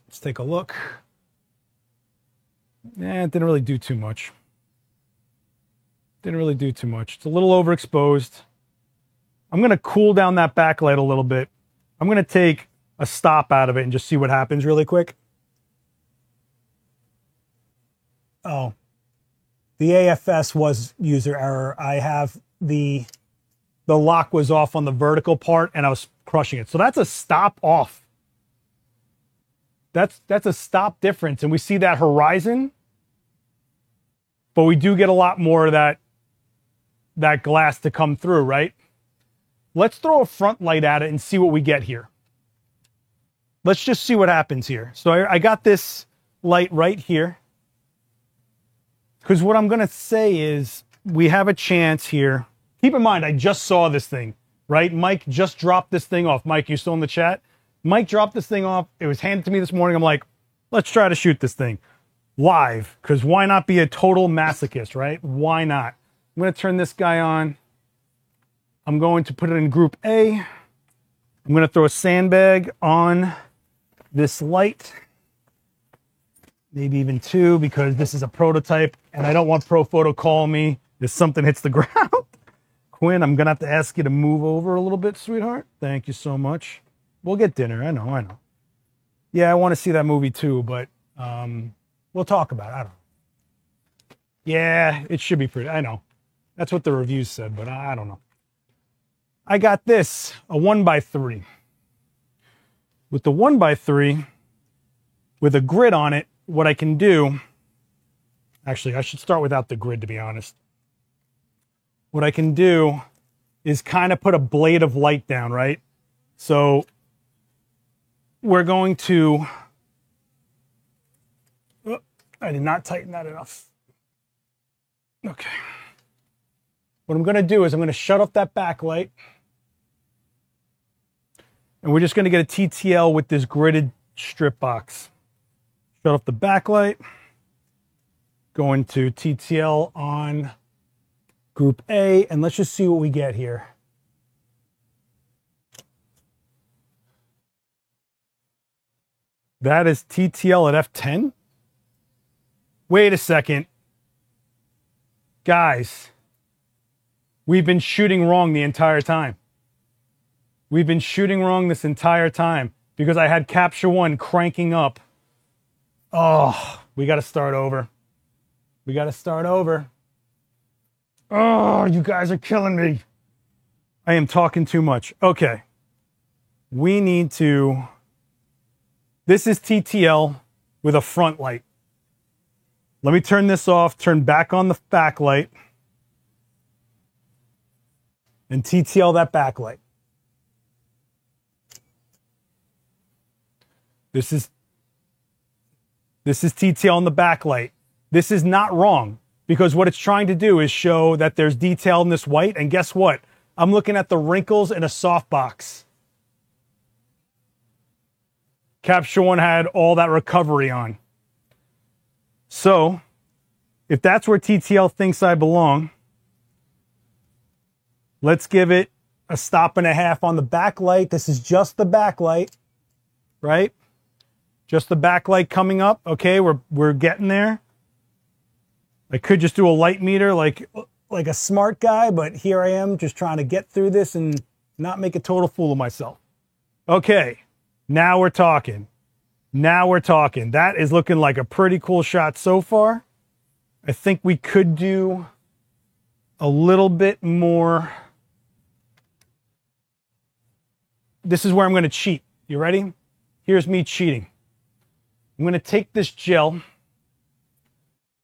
Let's take a look. Yeah, it didn't really do too much. Didn't really do too much. It's a little overexposed. I'm going to cool down that backlight a little bit. I'm going to take a stop out of it and just see what happens really quick. Oh, the AFS was user error. I have the lock was off on the vertical part and I was crushing it. So that's a stop off. That's a stop difference. And we see that horizon, but we do get a lot more of that glass to come through, right? Let's throw a front light at it and see what we get here. Let's just see what happens here. So I got this light right here. Because what I'm going to say is we have a chance here. Keep in mind, I just saw this thing, right? Mike just dropped this thing off. Mike, you still in the chat? Mike dropped this thing off. It was handed to me this morning. I'm like, let's try to shoot this thing live. Because why not be a total masochist, right? Why not? I'm going to turn this guy on. I'm going to put it in group A. I'm going to throw a sandbag on this light. Maybe even two, because this is a prototype and I don't want Profoto calling me if something hits the ground. Quinn, I'm going to have to ask you to move over a little bit, sweetheart. Thank you so much. We'll get dinner. I know. Yeah, I want to see that movie too, but we'll talk about it. I don't know. Yeah, it should be pretty. I know. That's what the reviews said, but I don't know. I got this, a 1x3. With the 1x3, with a grid on it, what I can do, actually, I should start without the grid, to be honest. What I can do is kind of put a blade of light down, right? So we're going to, oh, I did not tighten that enough. Okay. What I'm going to do is I'm going to shut off that backlight. And we're just going to get a TTL with this gridded strip box. Shut off the backlight. Go into TTL on group A, and let's just see what we get here. That is TTL at f10? Wait a second. Guys, we've been shooting wrong the entire time. We've been shooting wrong this entire time because I had Capture One cranking up. Oh, we got to start over. We got to start over. Oh, you guys are killing me. I am talking too much. Okay. We need to... This is TTL with a front light. Let me turn this off, turn back on the backlight, and TTL that backlight. This is TTL on the backlight. This is not wrong because what it's trying to do is show that there's detail in this white. And guess what? I'm looking at the wrinkles in a softbox. Capture One had all that recovery on. So if that's where TTL thinks I belong, let's give it a stop and a half on the backlight. This is just the backlight, right? Just the backlight coming up. Okay, we're getting there. I could just do a light meter like a smart guy, but here I am just trying to get through this and not make a total fool of myself. Okay, now we're talking. Now we're talking. That is looking like a pretty cool shot so far. I think we could do a little bit more. This is where I'm going to cheat. You ready? Here's me cheating. I'm going to take this gel,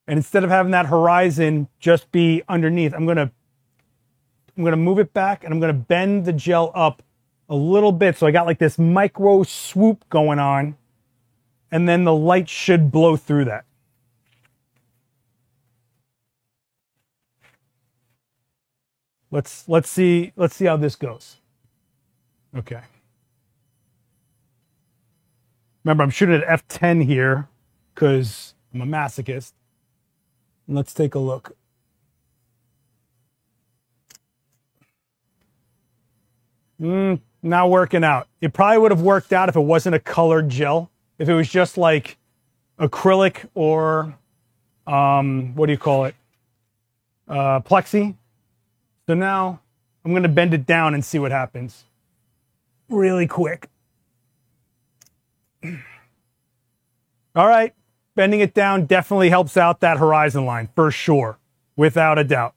and instead of having that horizon just be underneath, I'm going to move it back, and I'm going to bend the gel up a little bit. So I got like this micro swoop going on, and then the light should blow through that. Let's see how this goes. Okay. Remember, I'm shooting at f10 here because I'm a masochist. Let's take a look. Not working out. It probably would have worked out if it wasn't a colored gel. If it was just like acrylic or, what do you call it? Plexi. So now I'm going to bend it down and see what happens. Really quick. All right. Bending it down definitely helps out that horizon line for sure, without a doubt.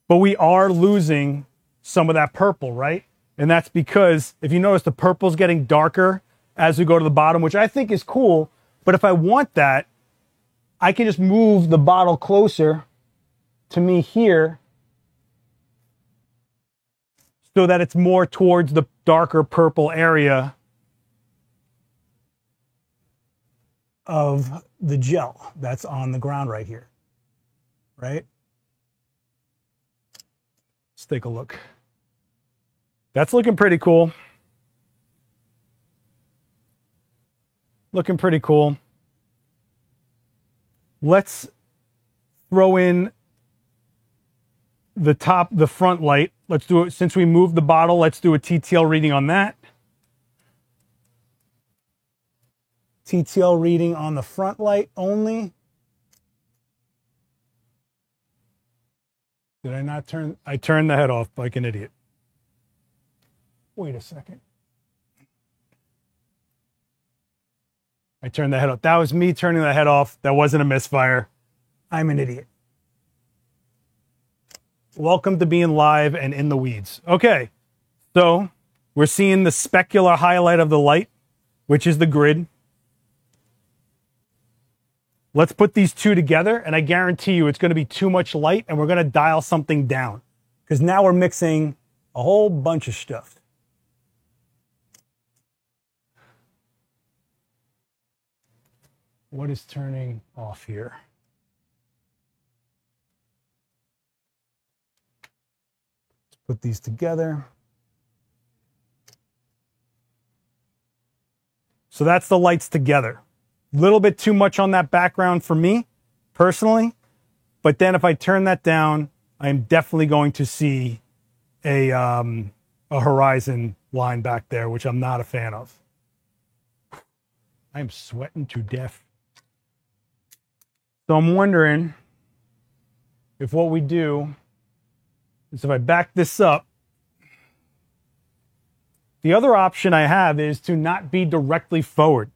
But we are losing some of that purple, right? And that's because if you notice, the purple's getting darker as we go to the bottom, which I think is cool. But if I want that, I can just move the bottle closer to me here so that it's more towards the darker purple area of the gel that's on the ground right here, right? Let's take a look. That's looking pretty cool. Looking pretty cool. Let's throw in the front light. Let's do it, since we moved the bottle, let's do a TTL reading on that. TTL reading on the front light only. Did I not turn? I turned the head off like an idiot. Wait a second. I turned the head off. That was me turning the head off. That wasn't a misfire. I'm an idiot. Welcome to being live and in the weeds. Okay, so we're seeing the specular highlight of the light, which is the grid. Let's put these two together, and I guarantee you it's going to be too much light, and we're going to dial something down, because now we're mixing a whole bunch of stuff. What is turning off here? Let's put these together. So that's the lights together. A little bit too much on that background for me, personally. But then if I turn that down, I'm definitely going to see a horizon line back there, which I'm not a fan of. I'm sweating to death. So I'm wondering if what we do is if I back this up, the other option I have is to not be directly forward.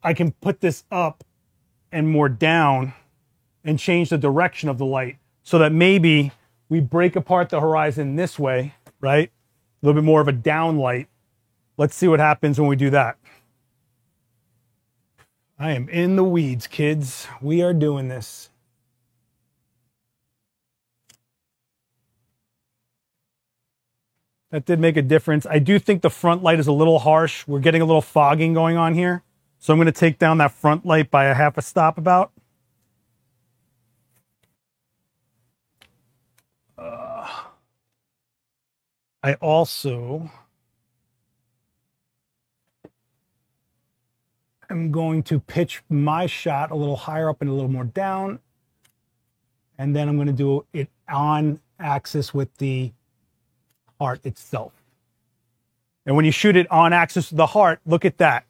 I can put this up and more down and change the direction of the light so that maybe we break apart the horizon this way, right? A little bit more of a down light. Let's see what happens when we do that. I am in the weeds, kids. We are doing this. That did make a difference. I do think the front light is a little harsh. We're getting a little fogging going on here. So I'm going to take down that front light by a half a stop about. I also am going to pitch my shot a little higher up and a little more down. And then I'm going to do it on axis with the heart itself. And when you shoot it on axis with the heart, look at that.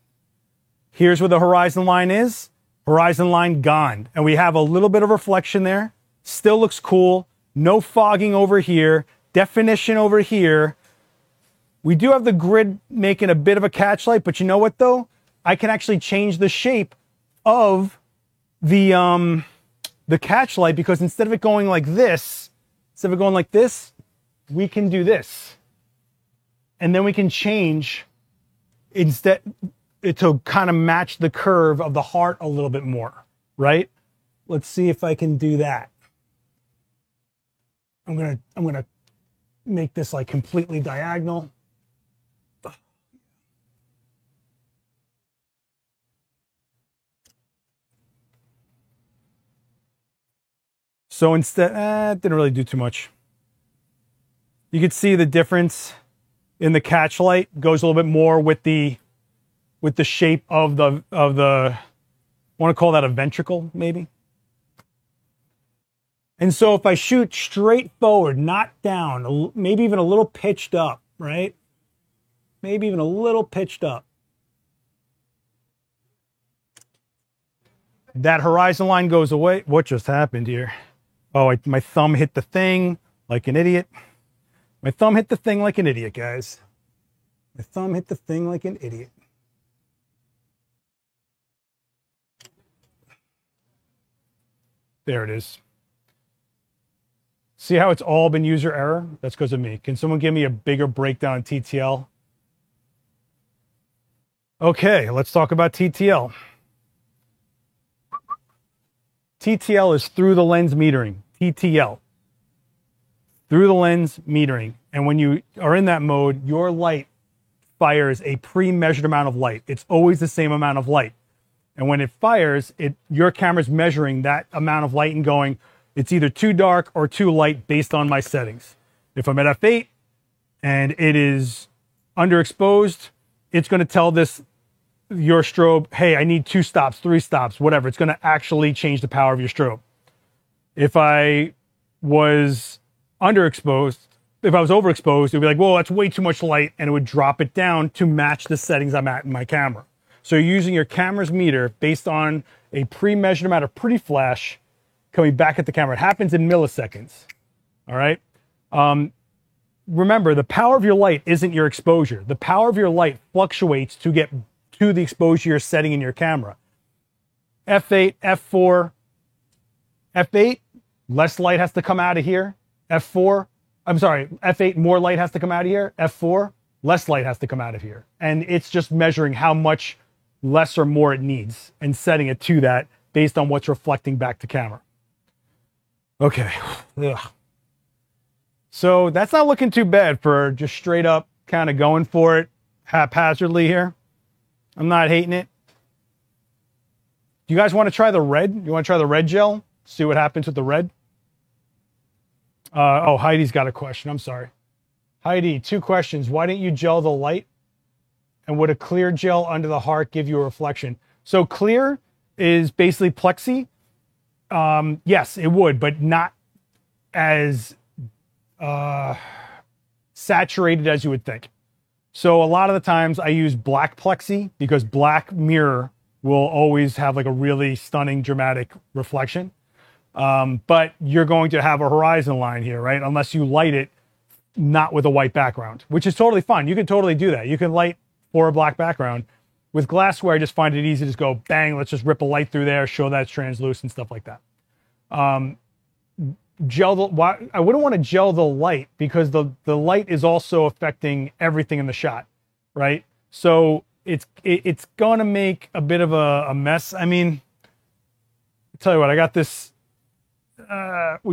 Here's where the horizon line is. Horizon line gone. And we have a little bit of reflection there. Still looks cool. No fogging over here. Definition over here. We do have the grid making a bit of a catch light, but you know what though? I can actually change the shape of the catch light, because instead of it going like this, we can do this. And then we can change instead it to kind of match the curve of the heart a little bit more, right? Let's see if I can do that. I'm gonna make this like completely diagonal. So instead, it didn't really do too much. You can see the difference in the catch light. Goes a little bit more with the shape of the I want to call that a ventricle, maybe. And so if I shoot straight forward, not down, maybe even a little pitched up, right? Maybe even a little pitched up. That horizon line goes away. What just happened here? Oh, my thumb hit the thing like an idiot. My thumb hit the thing like an idiot, guys. My thumb hit the thing like an idiot. There it is. See how it's all been user error? That's because of me. Can someone give me a bigger breakdown on TTL? Okay, let's talk about TTL. TTL is through the lens metering. TTL. Through the lens metering. And when you are in that mode, your light fires a pre-measured amount of light. It's always the same amount of light. And when it fires, your camera's measuring that amount of light and going, it's either too dark or too light based on my settings. If I'm at f8 and it is underexposed, it's going to tell your strobe, hey, I need 2 stops, 3 stops, whatever. It's going to actually change the power of your strobe. If I was overexposed, it would be like, whoa, that's way too much light, and it would drop it down to match the settings I'm at in my camera. So you're using your camera's meter based on a pre-measured amount of pretty flash coming back at the camera. It happens in milliseconds, all right? Remember, the power of your light isn't your exposure. The power of your light fluctuates to get to the exposure you're setting in your camera. F8, F4, F8, less light has to come out of here. F8, more light has to come out of here. F4, less light has to come out of here. And it's just measuring how much less or more it needs and setting it to that based on what's reflecting back to camera. Okay. Ugh. So that's not looking too bad for just straight up kind of going for it haphazardly here. I'm not hating it. Do you guys want to try the red? You want to try the red gel? See what happens with the red? Oh, Heidi's got a question. I'm sorry. Heidi, 2 questions. Why didn't you gel the light? And would a clear gel under the heart give you a reflection? So clear is basically plexi. Yes, it would, but not as saturated as you would think. So a lot of the times I use black plexi because black mirror will always have like a really stunning, dramatic reflection. But you're going to have a horizon line here, right? Unless you light it not with a white background, which is totally fine. You can totally do that. You can light for a black background. With glassware, I just find it easy to just go, bang, let's just rip a light through there, show that it's translucent, stuff like that. I wouldn't want to gel the light because the light is also affecting everything in the shot, right? So it's going to make a bit of a mess. I mean, I'll tell you what, I got this,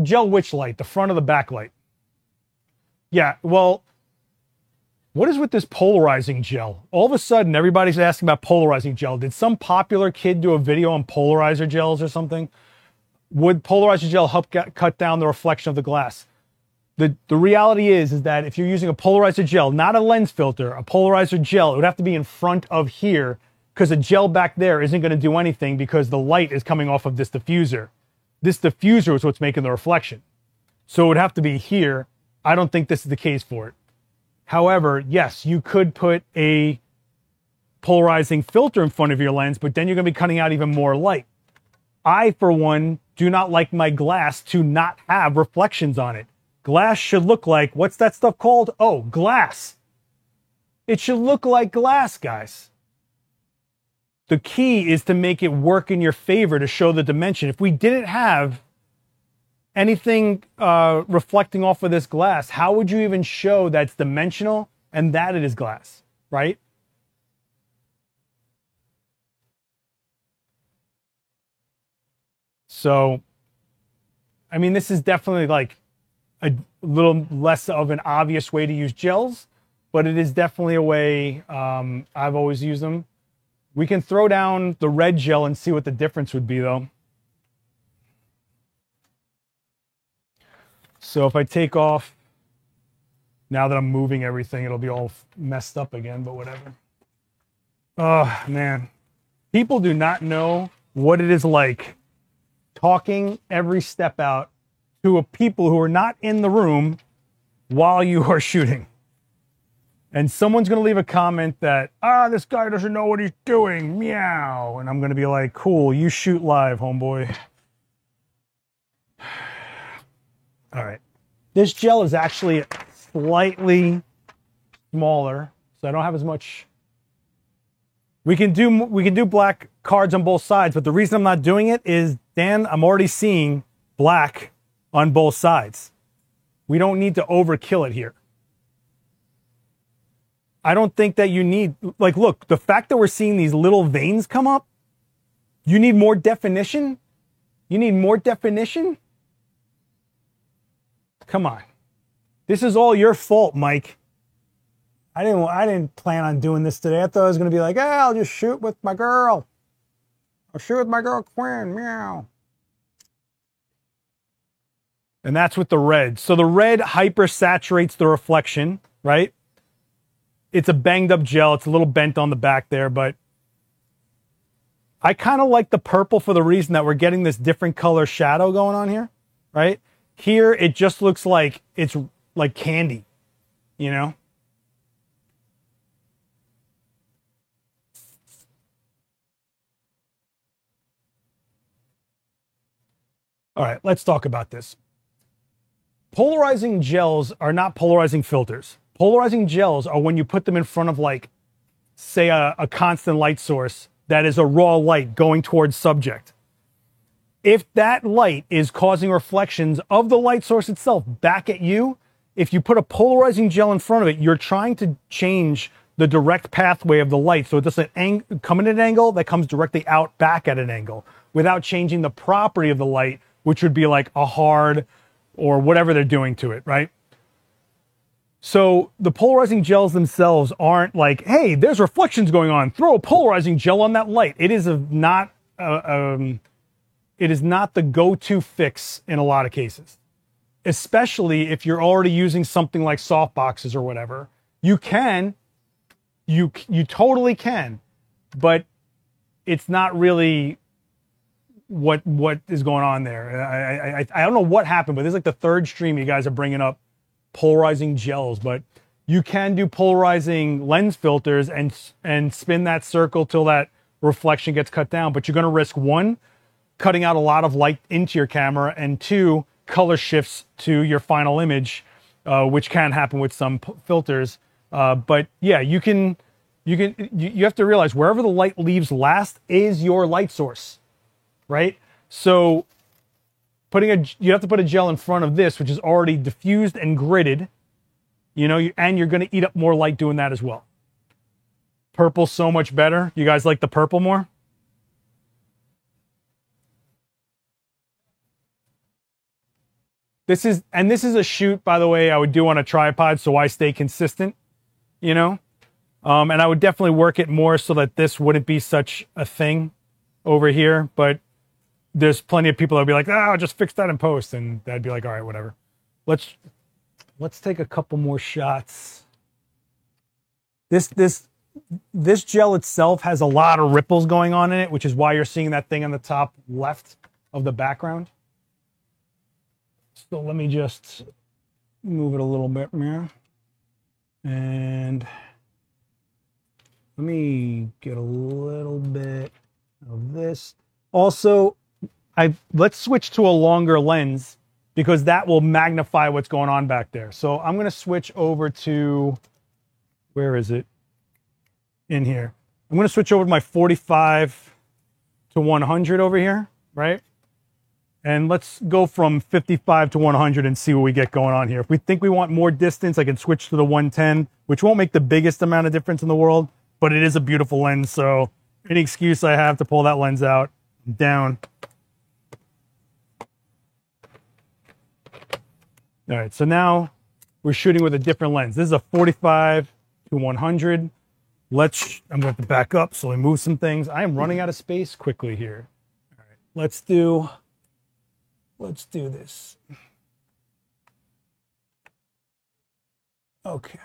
gel which light? The front or the back light? Yeah, well, what is with this polarizing gel? All of a sudden, everybody's asking about polarizing gel. Did some popular kid do a video on polarizer gels or something? Would polarizer gel help cut down the reflection of the glass? The reality is that if you're using a polarizer gel, not a lens filter, a polarizer gel, it would have to be in front of here because a gel back there isn't going to do anything because the light is coming off of this diffuser. This diffuser is what's making the reflection. So it would have to be here. I don't think this is the case for it. However, yes, you could put a polarizing filter in front of your lens, but then you're going to be cutting out even more light. I, for one, do not like my glass to not have reflections on it. Glass should look like, what's that stuff called? Oh, glass. It should look like glass, guys. The key is to make it work in your favor to show the dimension. If we didn't have anything reflecting off of this glass, how would you even show that it's dimensional and that it is glass, right? So, I mean, this is definitely like a little less of an obvious way to use gels, but it is definitely a way I've always used them. We can throw down the red gel and see what the difference would be, though. So if I take off, now that I'm moving everything, it'll be all messed up again, but whatever. Oh, man. People do not know what it is like talking every step out to people who are not in the room while you are shooting. And someone's going to leave a comment that, this guy doesn't know what he's doing, meow. And I'm going to be like, cool, you shoot live, homeboy. All right. This gel is actually slightly smaller, so I don't have as much. We can do black cards on both sides, but the reason I'm not doing it is, Dan, I'm already seeing black on both sides. We don't need to overkill it here. I don't think that you need, like, look, the fact that we're seeing these little veins come up, you need more definition? You need more definition? Come on. This is all your fault, Mike. I didn't plan on doing this today. I thought I was going to be like, I'll just shoot with my girl. I'll shoot with my girl Quinn, meow. And that's with the red. So the red hyper saturates the reflection, right? It's a banged up gel. It's a little bent on the back there, but I kind of like the purple for the reason that we're getting this different color shadow going on here, right? Here, it just looks like it's like candy, you know? All right, let's talk about this. Polarizing gels are not polarizing filters. Polarizing gels are when you put them in front of, like, say a constant light source that is a raw light going towards subject. If that light is causing reflections of the light source itself back at you, if you put a polarizing gel in front of it, you're trying to change the direct pathway of the light so it doesn't come at an angle that comes directly out back at an angle without changing the property of the light, which would be like a hard or whatever they're doing to it, right? So the polarizing gels themselves aren't like, hey, there's reflections going on, throw a polarizing gel on that light. It is not the go-to fix in a lot of cases, especially if you're already using something like softboxes or whatever. You totally can, but it's not really what is going on there. I don't know what happened, but this is like the third stream you guys are bringing up polarizing gels, but you can do polarizing lens filters and spin that circle till that reflection gets cut down, but you're going to risk, one, cutting out a lot of light into your camera, and two, color shifts to your final image, which can happen with some filters. But yeah, you have to realize wherever the light leaves last is your light source, right? So you have to put a gel in front of this, which is already diffused and gridded, you know, and you're going to eat up more light doing that as well. Purple's so much better. You guys like the purple more? This is a shoot, by the way, I would do on a tripod so I stay consistent, you know? And I would definitely work it more so that this wouldn't be such a thing over here, but there's plenty of people that would be like, I'll just fix that in post, and I'd be like, all right, whatever. Let's take a couple more shots. This gel itself has a lot of ripples going on in it, which is why you're seeing that thing on the top left of the background. So let me just move it a little bit more. And let me get a little bit of this. Also, let's switch to a longer lens because that will magnify what's going on back there. So I'm going to switch over to, where is it? In here. I'm going to switch over to my 45 to 100 over here, right? And let's go from 55 to 100 and see what we get going on here. If we think we want more distance, I can switch to the 110, which won't make the biggest amount of difference in the world, but it is a beautiful lens. So any excuse I have to pull that lens out, I'm down. All right, so now we're shooting with a different lens. This is a 45 to 100. I'm going to have to back up so I move some things. I am running out of space quickly here. All right, let's do this. Okay.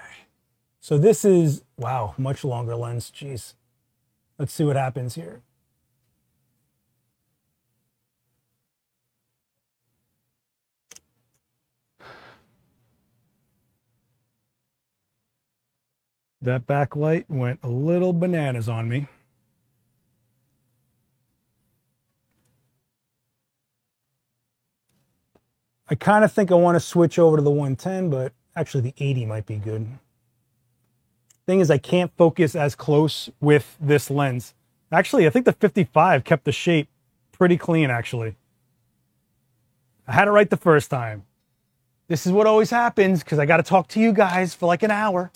So this is, wow, much longer lens. Jeez. Let's see what happens here. That backlight went a little bananas on me. I kind of think I want to switch over to the 110, but actually the 80 might be good. Thing is, I can't focus as close with this lens. Actually, I think the 55 kept the shape pretty clean, actually. I had it right the first time. This is what always happens because I got to talk to you guys for like an hour.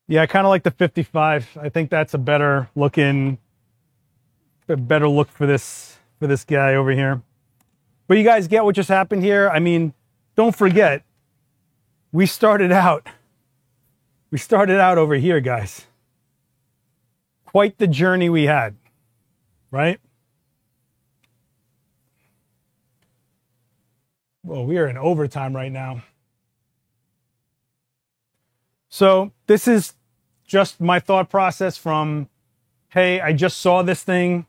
Yeah, I kind of like the 55. I think that's a better look for this guy over here. But you guys get what just happened here? I mean, don't forget, we started out over here, guys. Quite the journey we had, right? Well, we are in overtime right now. So this is just my thought process from, hey, I just saw this thing.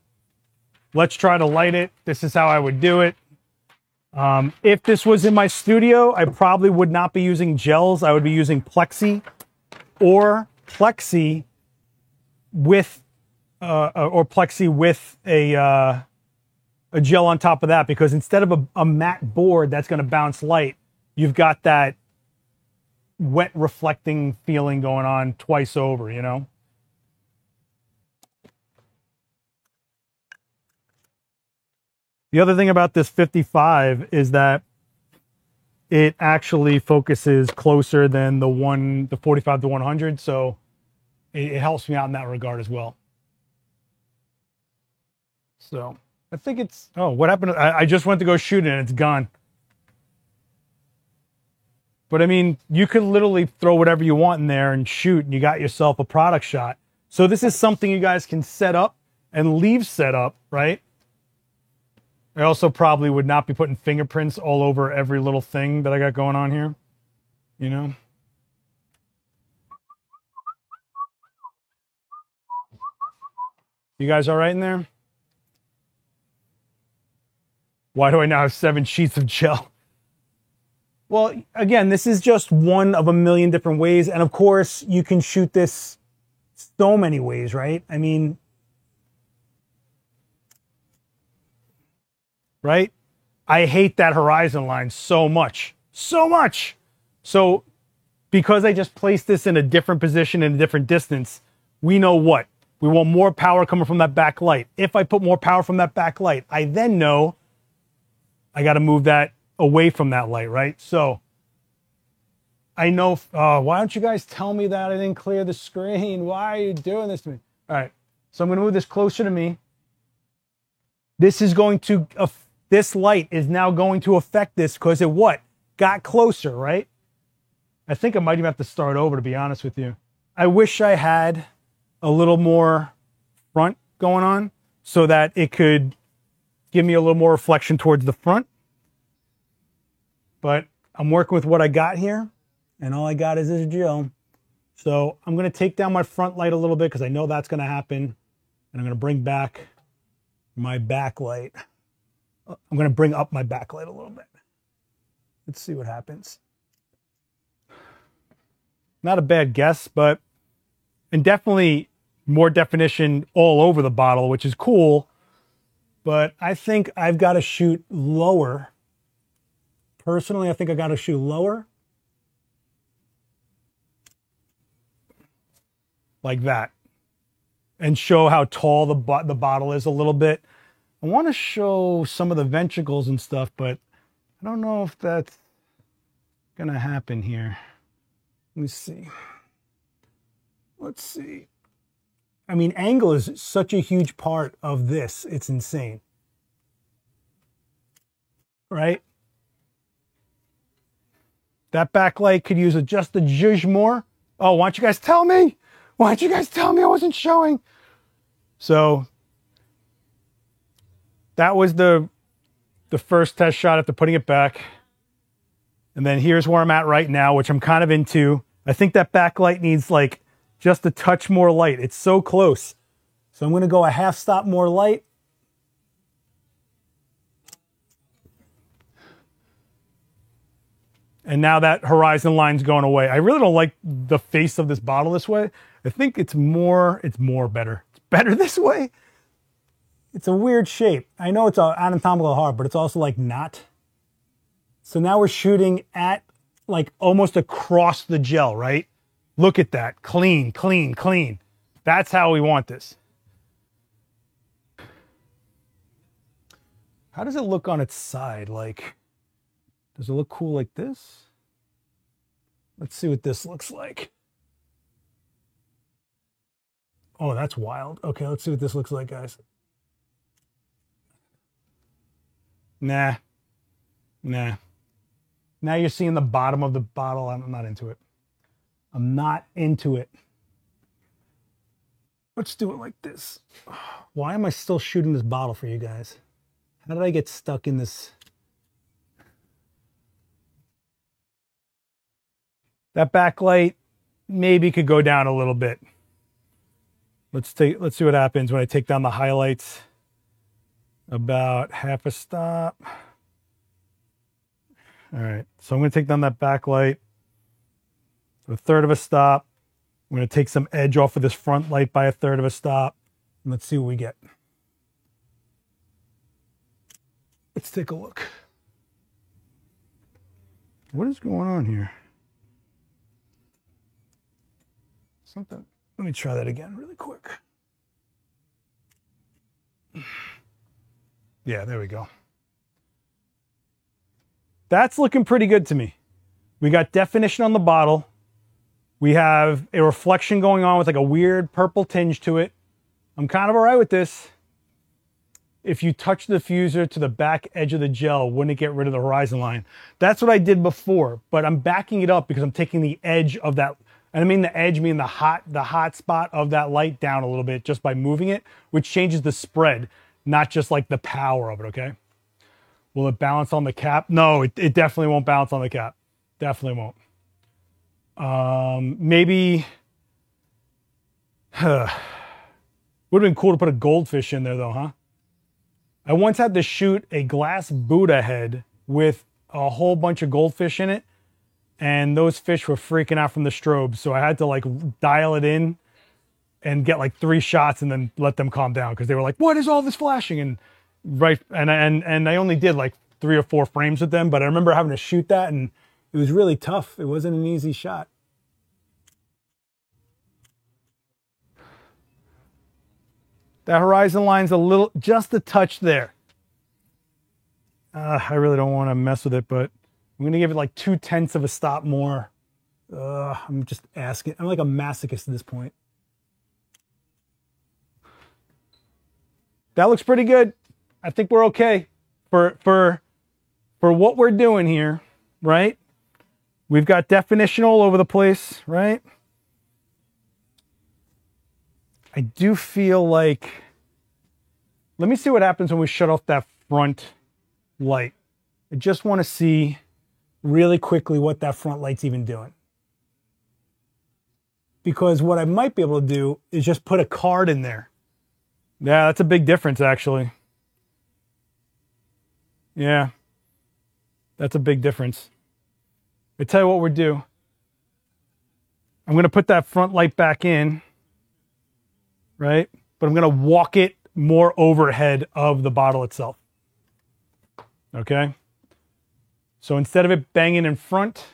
Let's try to light it. This is how I would do it. If this was in my studio, I probably would not be using gels. I would be using Plexi or Plexi with a gel on top of that, because instead of a matte board that's going to bounce light, you've got that wet reflecting feeling going on twice over, you know? The other thing about this 55 is that it actually focuses closer than the 45 to 100, so it helps me out in that regard as well. So I think it's, oh, what happened? I just went to go shoot it and it's gone. But I mean, you could literally throw whatever you want in there and shoot, and you got yourself a product shot. So this is something you guys can set up and leave set up, right? I also probably would not be putting fingerprints all over every little thing that I got going on here, you know? You guys all right in there? Why do I now have 7 sheets of gel? Well, again, this is just one of a million different ways. And of course, you can shoot this so many ways, right? I mean, right? I hate that horizon line so much, so much. So because I just placed this in a different position in a different distance, we know what? We want more power coming from that backlight. If I put more power from that backlight, I then know I got to move that away from that light, right? So I know, why don't you guys tell me that I didn't clear the screen? Why are you doing this to me? All right, so I'm going to move this closer to me. This is going to, this light is now going to affect this because it what? Got closer, right? I think I might even have to start over, to be honest with you. I wish I had a little more front going on so that it could give me a little more reflection towards the front. But I'm working with what I got here, and all I got is this gel. So I'm going to take down my front light a little bit because I know that's going to happen. And I'm going to bring back my backlight. I'm going to bring up my backlight a little bit. Let's see what happens. Not a bad guess, but, and definitely more definition all over the bottle, which is cool. But I think I've got to shoot lower. Personally, I think I got to shoot lower. Like that. And show how tall the bottle is a little bit. I want to show some of the ventricles and stuff, but I don't know if that's going to happen here. Let me see. Let's see. I mean, angle is such a huge part of this. It's insane. Right? That backlight could use just a zhuzh more. Oh, why don't you guys tell me? Why don't you guys tell me I wasn't showing? So that was the first test shot after putting it back. And then here's where I'm at right now, which I'm kind of into. I think that backlight needs like just a touch more light. It's so close. So I'm going to go a half stop more light. And now that horizon line's going away. I really don't like the face of this bottle this way. I think it's better. It's better this way. It's a weird shape. I know it's an anatomical heart, but it's also like not. So now we're shooting at like almost across the gel, right? Look at that. Clean, clean, clean. That's how we want this. How does it look on its side? Like, does it look cool like this? Let's see what this looks like. Oh, that's wild. Okay, let's see what this looks like, guys. Nah. Nah. Now you're seeing the bottom of the bottle. I'm not into it. I'm not into it. Let's do it like this. Why am I still shooting this bottle for you guys? How did I get stuck in this? That backlight maybe could go down a little bit. Let's see what happens when I take down the highlights. About half a stop. All right, so I'm going to take down that backlight. A third of a stop. I'm going to take some edge off of this front light by a third of a stop. And let's see what we get. Let's take a look. What is going on here? Something. Let me try that again really quick. Yeah, there we go. That's looking pretty good to me. We got definition on the bottle. We have a reflection going on with like a weird purple tinge to it. I'm kind of all right with this. If you touch the diffuser to the back edge of the gel, wouldn't it get rid of the horizon line? That's what I did before, but I'm backing it up because I'm taking the edge of that. And I mean the edge, meaning the hot spot of that light down a little bit just by moving it, which changes the spread, not just like the power of it, okay? Will it balance on the cap? No, it definitely won't balance on the cap. Definitely won't. Maybe, would have been cool to put a goldfish in there though, huh? I once had to shoot a glass Buddha head with a whole bunch of goldfish in it, and those fish were freaking out from the strobe, so I had to like dial it in and get like 3 shots and then let them calm down because they were like, what is all this flashing? And I only did like 3 or 4 frames with them, but I remember having to shoot that and it was really tough. It wasn't an easy shot. That horizon line's a little, just a touch there. I really don't want to mess with it, but I'm going to give it like 2/10 of a stop more. I'm just asking. I'm like a masochist at this point. That looks pretty good. I think we're okay for what we're doing here, right? We've got definition all over the place, right? I do feel like, let me see what happens when we shut off that front light. I just want to see really quickly what that front light's even doing. Because what I might be able to do is just put a card in there. Yeah, that's a big difference actually. Yeah, that's a big difference. I tell you what we'll do. I'm going to put that front light back in, right? But I'm going to walk it more overhead of the bottle itself. Okay? So instead of it banging in front,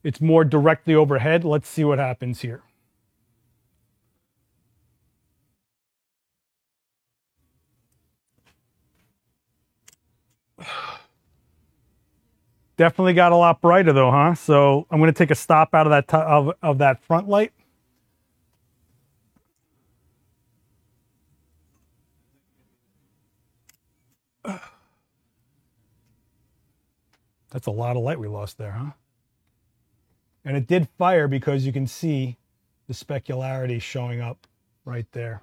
it's more directly overhead. Let's see what happens here. Definitely got a lot brighter though, huh? So I'm going to take a stop out of that of that front light. That's a lot of light we lost there, huh? And it did fire because you can see the specularity showing up right there.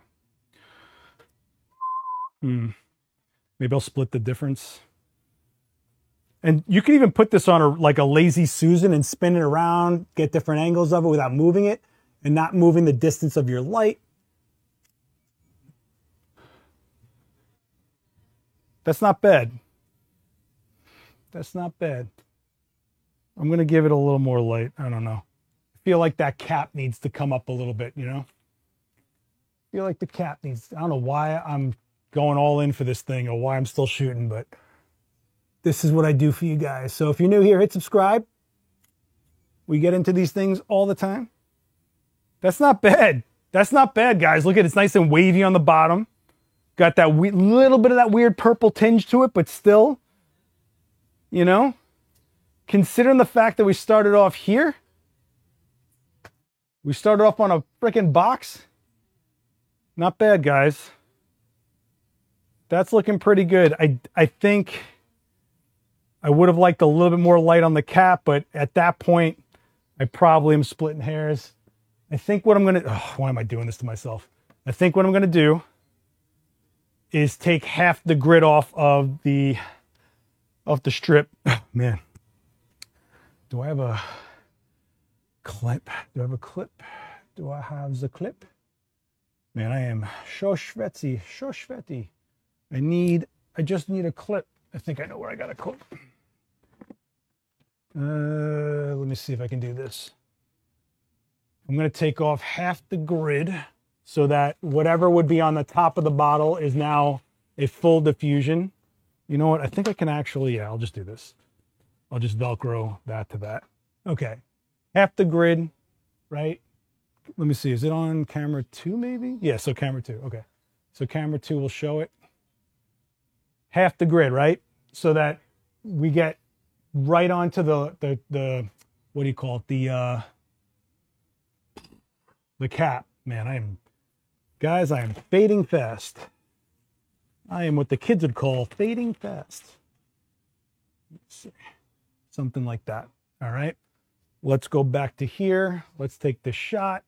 Maybe I'll split the difference. And you can even put this on like a lazy Susan and spin it around, get different angles of it without moving it and not moving the distance of your light. That's not bad. That's not bad. I'm going to give it a little more light. I don't know. I feel like that cap needs to come up a little bit, you know? I feel like the cap needs, I don't know why I'm going all in for this thing or why I'm still shooting, but this is what I do for you guys. So if you're new here, hit subscribe. We get into these things all the time. That's not bad. That's not bad, guys. Look at it. It's nice and wavy on the bottom. Got that little bit of that weird purple tinge to it, but still, you know, considering the fact that we started off here, we started off on a freaking box. Not bad, guys. That's looking pretty good. I think I would have liked a little bit more light on the cap, but at that point, I probably am splitting hairs. I think what I'm going to, why am I doing this to myself? I think what I'm going to do is take half the grid off of the strip. Oh, man. Do I have a clip? Do I have a clip? Do I have the clip? Man, I am so sweaty, so sweaty. I just need a clip. I think I know where I got a clip. Let me see if I can do this. I'm going to take off half the grid so that whatever would be on the top of the bottle is now a full diffusion. You know what? I think I can actually, yeah, I'll just do this. I'll just Velcro that to that. Okay. Half the grid, right? Let me see. Is it on camera 2 maybe? Yeah, so camera 2. Okay. So camera 2 will show it. Half the grid, right? So that we get right onto the what do you call it? The cap. Man, guys, I am fading fast. I am what the kids would call fading fast. Let's see. Something like that. All right. Let's go back to here. Let's take the shot.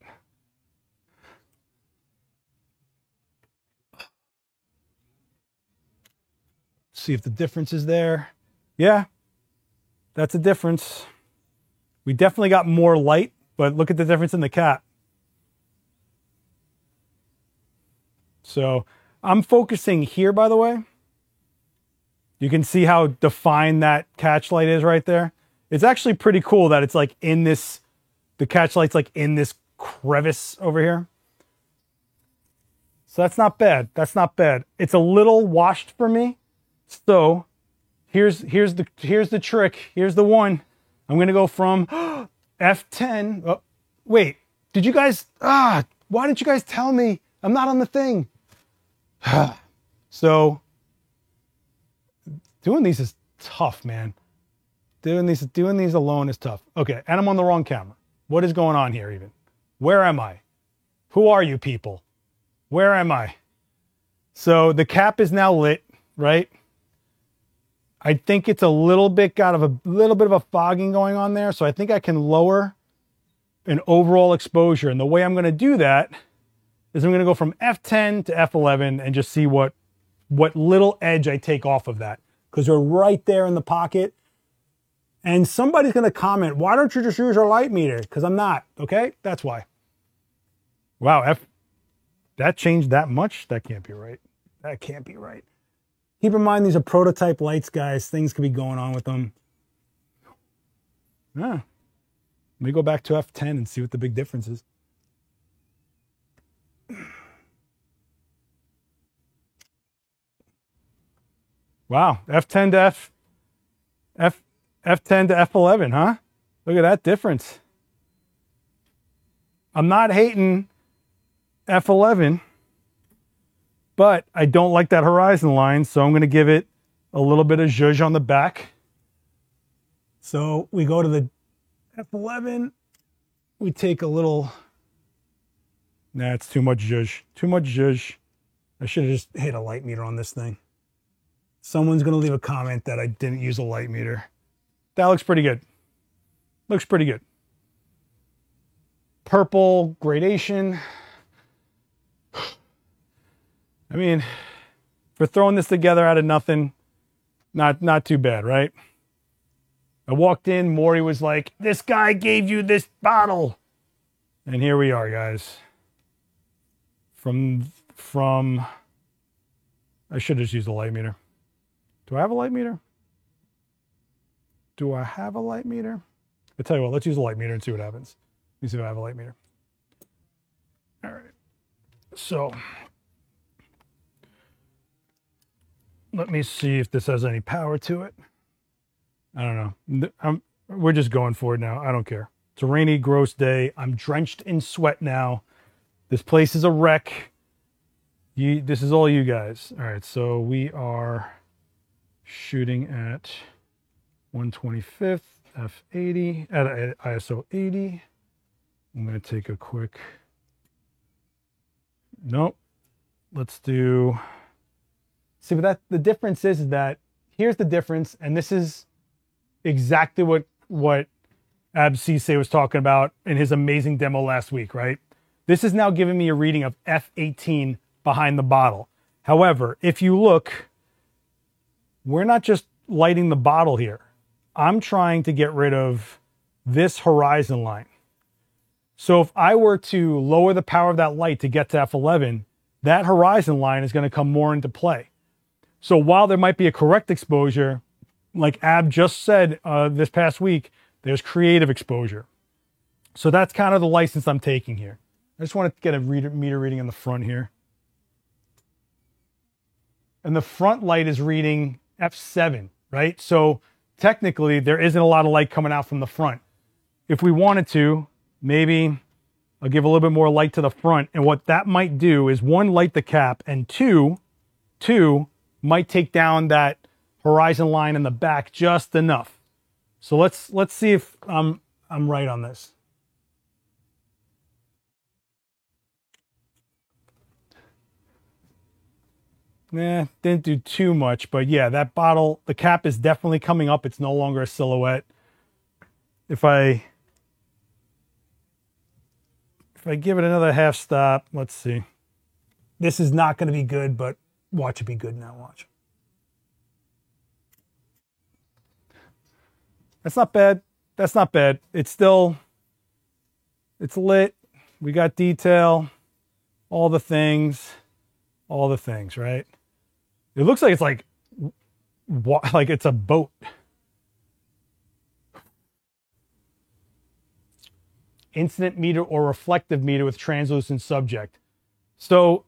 See if the difference is there. Yeah, that's a difference. We definitely got more light, but look at the difference in the cap. So I'm focusing here, by the way. You can see how defined that catch light is right there. It's actually pretty cool that it's like in this, the catch light's like in this crevice over here. So that's not bad. That's not bad. It's a little washed for me. So here's the trick. Here's the one. I'm going to go from F10. Oh, wait, did you guys, why didn't you guys tell me? I'm not on the thing. So doing these is tough, man. Doing these alone is tough. Okay, and I'm on the wrong camera. What is going on here even? Where am I? Who are you people? Where am I? So the cap is now lit, right? I think it's a little bit got a little bit of a fogging going on there. So I think I can lower an overall exposure. And the way I'm going to do that is I'm going to go from F10 to F11 and just see what little edge I take off of that. Because we're right there in the pocket. And somebody's going to comment, why don't you just use your light meter? Because I'm not, okay? That's why. Wow, that changed that much? That can't be right. That can't be right. Keep in mind, these are prototype lights, guys. Things could be going on with them. Let me go back to F10 and see what the big difference is. Wow, F10 to F10 to F11, huh? Look at that difference. I'm not hating F11, but I don't like that horizon line, so I'm going to give it a little bit of zhuzh on the back. So we go to the F11, we take a little, nah, it's too much zhuzh, too much zhuzh. I should have just hit a light meter on this thing. Someone's going to leave a comment that I didn't use a light meter. That looks pretty good. Looks pretty good. Purple gradation. I mean, for throwing this together out of nothing, not too bad, right? I walked in, Maury was like, this guy gave you this bottle. And here we are, guys. From I should have just used a light meter. Do I have a light meter? Do I have a light meter? I tell you what, let's use a light meter and see what happens. Let me see if I have a light meter. All right. So let me see if this has any power to it. I don't know. We're just going for it now. I don't care. It's a rainy, gross day. I'm drenched in sweat now. This place is a wreck. This is all you guys. All right, so we are shooting at 125th f80 at ISO 80. I'm going to take a quick... Nope. Let's do... See, but the difference is that here's the difference, and this is exactly what Ab Cisse was talking about in his amazing demo last week, right? This is now giving me a reading of f18 behind the bottle. However, if you look, we're not just lighting the bottle here. I'm trying to get rid of this horizon line. So if I were to lower the power of that light to get to f11, that horizon line is going to come more into play. So while there might be a correct exposure, like Ab just said this past week, there's creative exposure. So that's kind of the license I'm taking here. I just want to get a meter reading in the front here. And the front light is reading f7, right? So technically there isn't a lot of light coming out from the front. If we wanted to, maybe I'll give a little bit more light to the front. And what that might do is one, light the cap, and two, might take down that horizon line in the back just enough. So let's see if I'm right on this. Nah, didn't do too much, but yeah, that bottle, the cap is definitely coming up. It's no longer a silhouette. If I give it another half stop, let's see. This is not going to be good, but watch it be good now. Watch. That's not bad. That's not bad. It's lit. We got detail, all the things, right? It looks like it's like it's a boat. Incident meter or reflective meter with translucent subject. So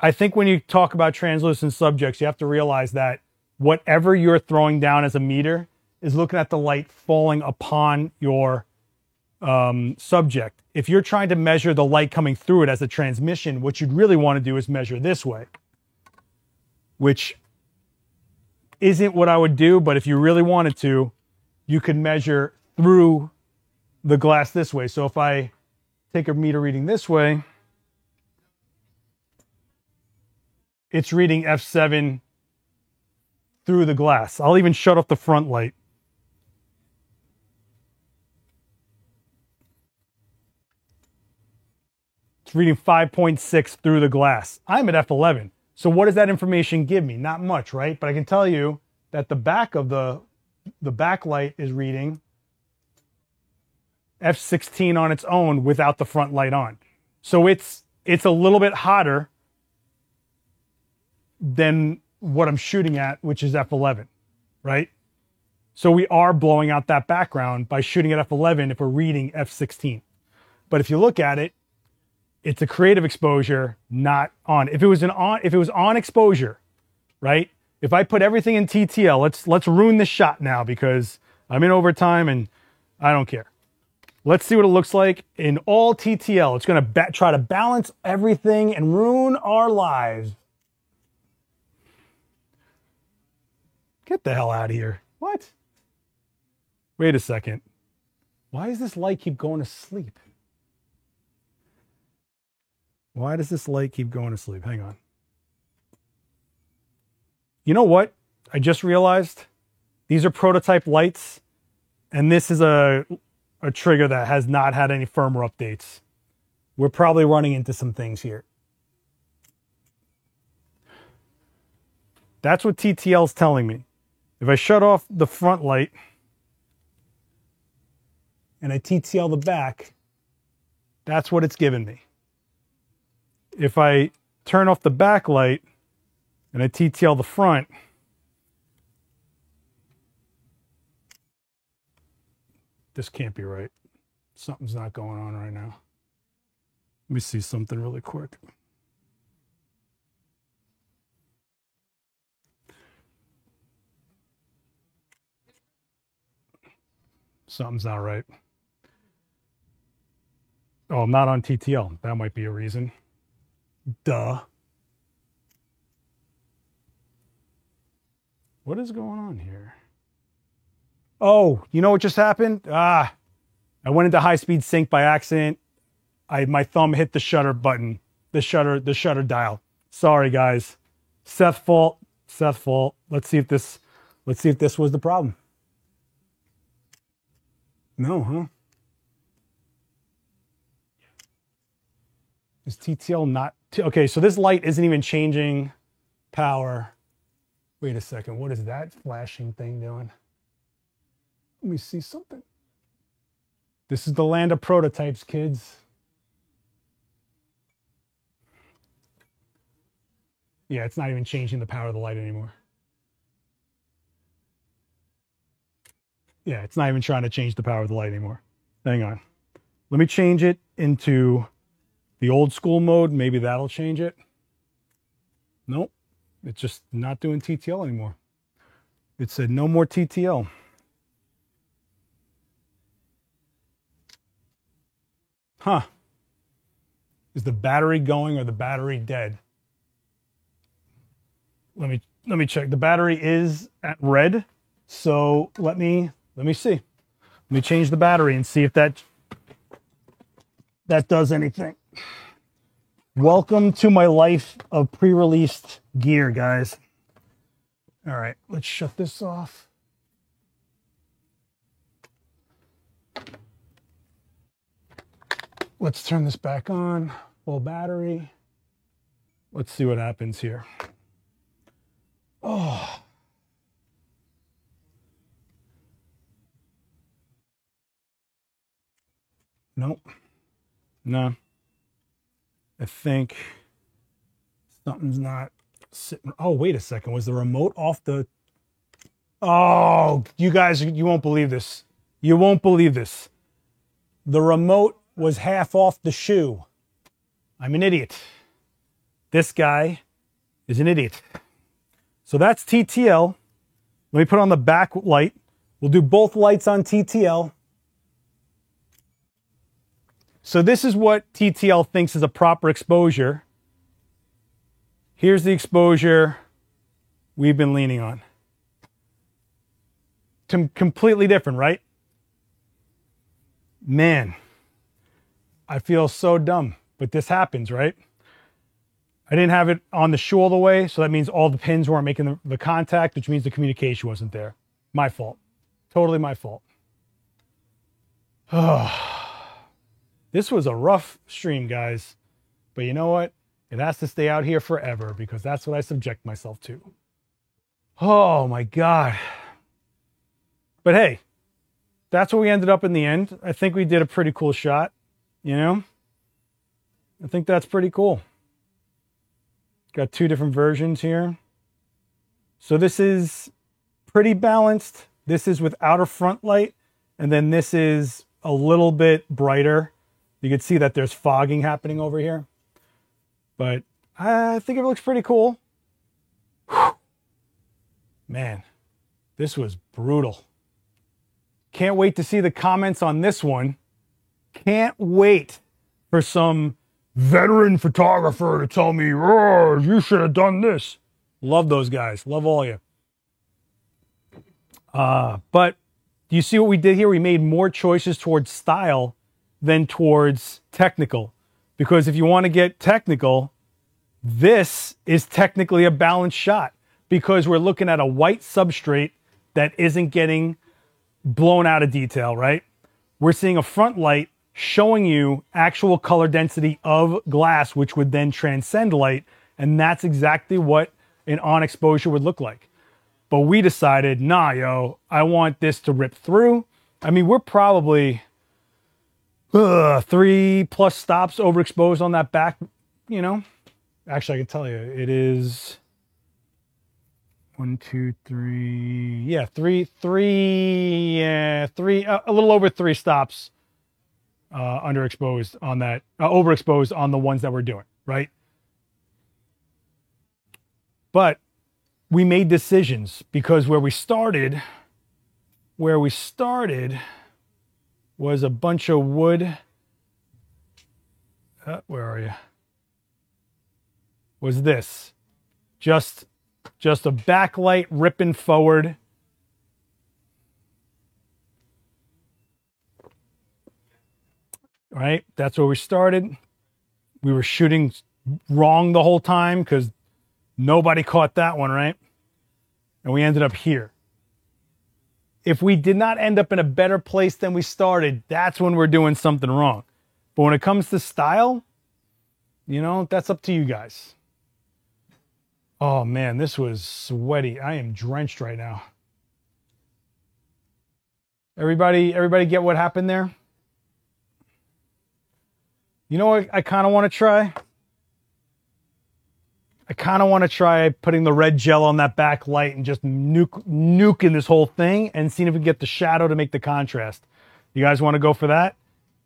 I think when you talk about translucent subjects, you have to realize that whatever you're throwing down as a meter is looking at the light falling upon your subject. If you're trying to measure the light coming through it as a transmission, what you'd really want to do is measure this way, which isn't what I would do, but if you really wanted to, you could measure through the glass this way. So if I take a meter reading this way, it's reading f7 through the glass. I'll even shut off the front light. It's reading 5.6 through the glass. I'm at f11. So what does that information give me? Not much, right? But I can tell you that the back of the backlight is reading f16 on its own without the front light on. So it's a little bit hotter than what I'm shooting at, which is f11, right? So we are blowing out that background by shooting at f11 if we're reading f16. But if you look at it, it's a creative exposure, not on. If it was on exposure, right? If I put everything in TTL, let's ruin this shot now because I'm in overtime and I don't care. Let's see what it looks like in all TTL. It's going to try to balance everything and ruin our lives. Get the hell out of here. What? Wait a second. Why does this light keep going to sleep? Why does this light keep going to sleep? Hang on. You know what? I just realized these are prototype lights, and this is a trigger that has not had any firmware updates. We're probably running into some things here. That's what TTL is telling me. If I shut off the front light and I TTL the back, that's what it's giving me. If I turn off the back light and I TTL the front, This can't be right. Something's not going on right now. Let me see something really quick. Something's not right. Oh, I'm not on TTL. That might be a reason. Duh. What is going on here? Oh, you know what just happened? I went into high-speed sync by accident. My thumb hit the shutter button, the shutter dial. Sorry, guys. Seth's fault. Seth's fault. Let's see if this was the problem. No, huh? Is TTL not... Okay, so this light isn't even changing power. Wait a second. What is that flashing thing doing? Let me see something. This is the land of prototypes, kids. Yeah, it's not even changing the power of the light anymore. Yeah, it's not even trying to change the power of the light anymore. Hang on. Let me change it into the old school mode. Maybe that'll change it. Nope. It's just not doing TTL anymore. It said no more TTL. Huh. Is the battery going or the battery dead? Let me check. The battery is at red. So let me see. Let me change the battery and see if that does anything. Welcome to my life of pre-released gear, guys. All right, let's shut this off. Let's turn this back on. Full battery. Let's see what happens here. Oh. Nope. No. I think something's not sitting. Oh, wait a second. Was the remote off the... Oh, you guys, you won't believe this. You won't believe this. The remote was half off the shoe. I'm an idiot. This guy is an idiot. So that's TTL. Let me put on the back light. We'll do both lights on TTL. So this is what TTL thinks is a proper exposure. Here's the exposure we've been leaning on. Completely different, right? Man, I feel so dumb, but this happens, right? I didn't have it on the shoe all the way, so that means all the pins weren't making the contact, which means the communication wasn't there. My fault. Totally my fault. This was a rough stream, guys. But you know what? It has to stay out here forever because that's what I subject myself to. Oh, my God. But hey, that's what we ended up in the end. I think we did a pretty cool shot, you know? I think that's pretty cool. Got two different versions here. So this is pretty balanced. This is without a front light. And then this is a little bit brighter. You can see that there's fogging happening over here. But I think it looks pretty cool. Whew. Man, this was brutal. Can't wait to see the comments on this one. Can't wait for some veteran photographer to tell me, oh, you should have done this. Love those guys. Love all of you. But do you see what we did here? We made more choices towards style than towards technical. Because if you want to get technical, this is technically a balanced shot because we're looking at a white substrate that isn't getting blown out of detail, right? We're seeing a front light showing you actual color density of glass, which would then transcend light. And that's exactly what an on exposure would look like. But we decided, nah, yo, I want this to rip through. I mean, we're probably 3+ stops overexposed on that back, you know. Actually, I can tell you, it is, 1, 2, 3. Yeah, three, a little over 3 stops underexposed on that, overexposed on the ones that we're doing, right? But we made decisions because where we started was a bunch of wood. Where are you? Was this just a backlight ripping forward? Right? That's where we started. We were shooting wrong the whole time because nobody caught that one, right? And we ended up here. If we did not end up in a better place than we started, that's when we're doing something wrong. But when it comes to style, you know, that's up to you guys. Oh man, this was sweaty. I am drenched right now. Everybody get what happened there? You know what I kind of want to try? I kind of want to try putting the red gel on that back light and just nuking this whole thing and seeing if we can get the shadow to make the contrast. You guys want to go for that?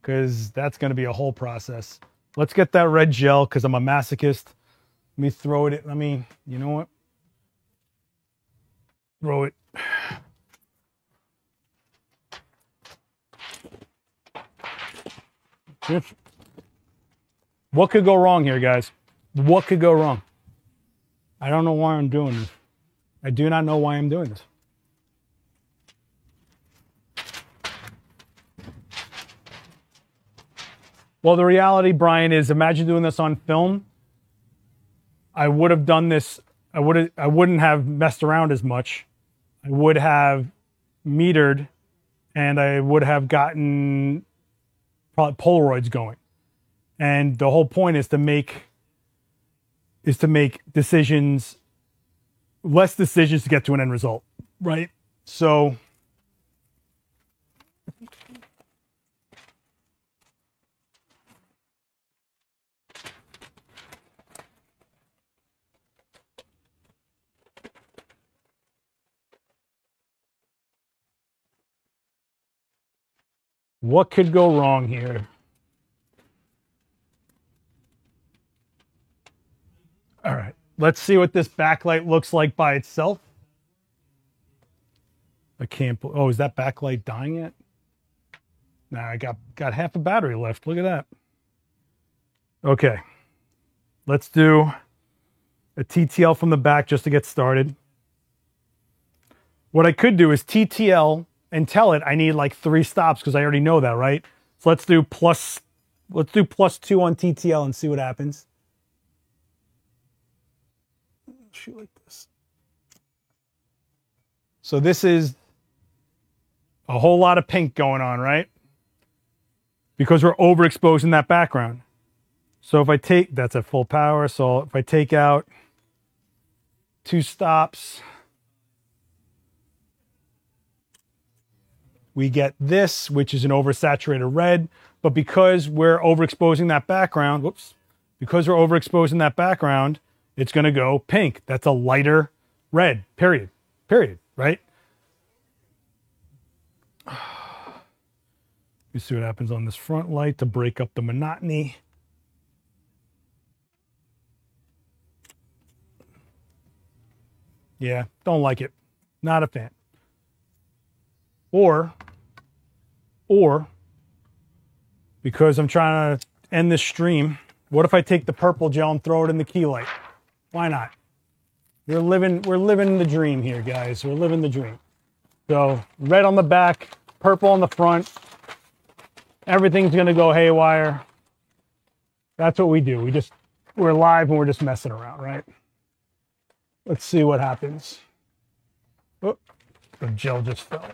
Because that's going to be a whole process. Let's get that red gel because I'm a masochist. Let me throw it. You know what? Throw it. What could go wrong here, guys? What could go wrong? I don't know why I'm doing this. I do not know why I'm doing this. Well, the reality, Brian, is imagine doing this on film. I would have done this. I wouldn't have messed around as much. I would have metered and I would have gotten probably Polaroids going. And the whole point is to make decisions, less decisions to get to an end result, right? So what could go wrong here? All right, let's see what this backlight looks like by itself. I can't, oh, is that backlight dying yet? Nah, I got half a battery left. Look at that. Okay, let's do a TTL from the back just to get started. What I could do is TTL and tell it I need like 3 stops because I already know that, right? So let's do +2 on TTL and see what happens. Shoot like this. So this is a whole lot of pink going on, right? Because we're overexposing that background. So if I take, that's at full power. So if I take out 2 stops, we get this, which is an oversaturated red. But because we're overexposing that background, because we're overexposing that background, it's going to go pink. That's a lighter red, period, right? You see what happens on this front light to break up the monotony. Yeah, don't like it. Not a fan. Or because I'm trying to end this stream, what if I take the purple gel and throw it in the key light? Why not? We're living the dream here, guys. We're living the dream. So red on the back, purple on the front. Everything's gonna go haywire. That's what we do. We're live and we're just messing around, right? Let's see what happens. Oh, the gel just fell.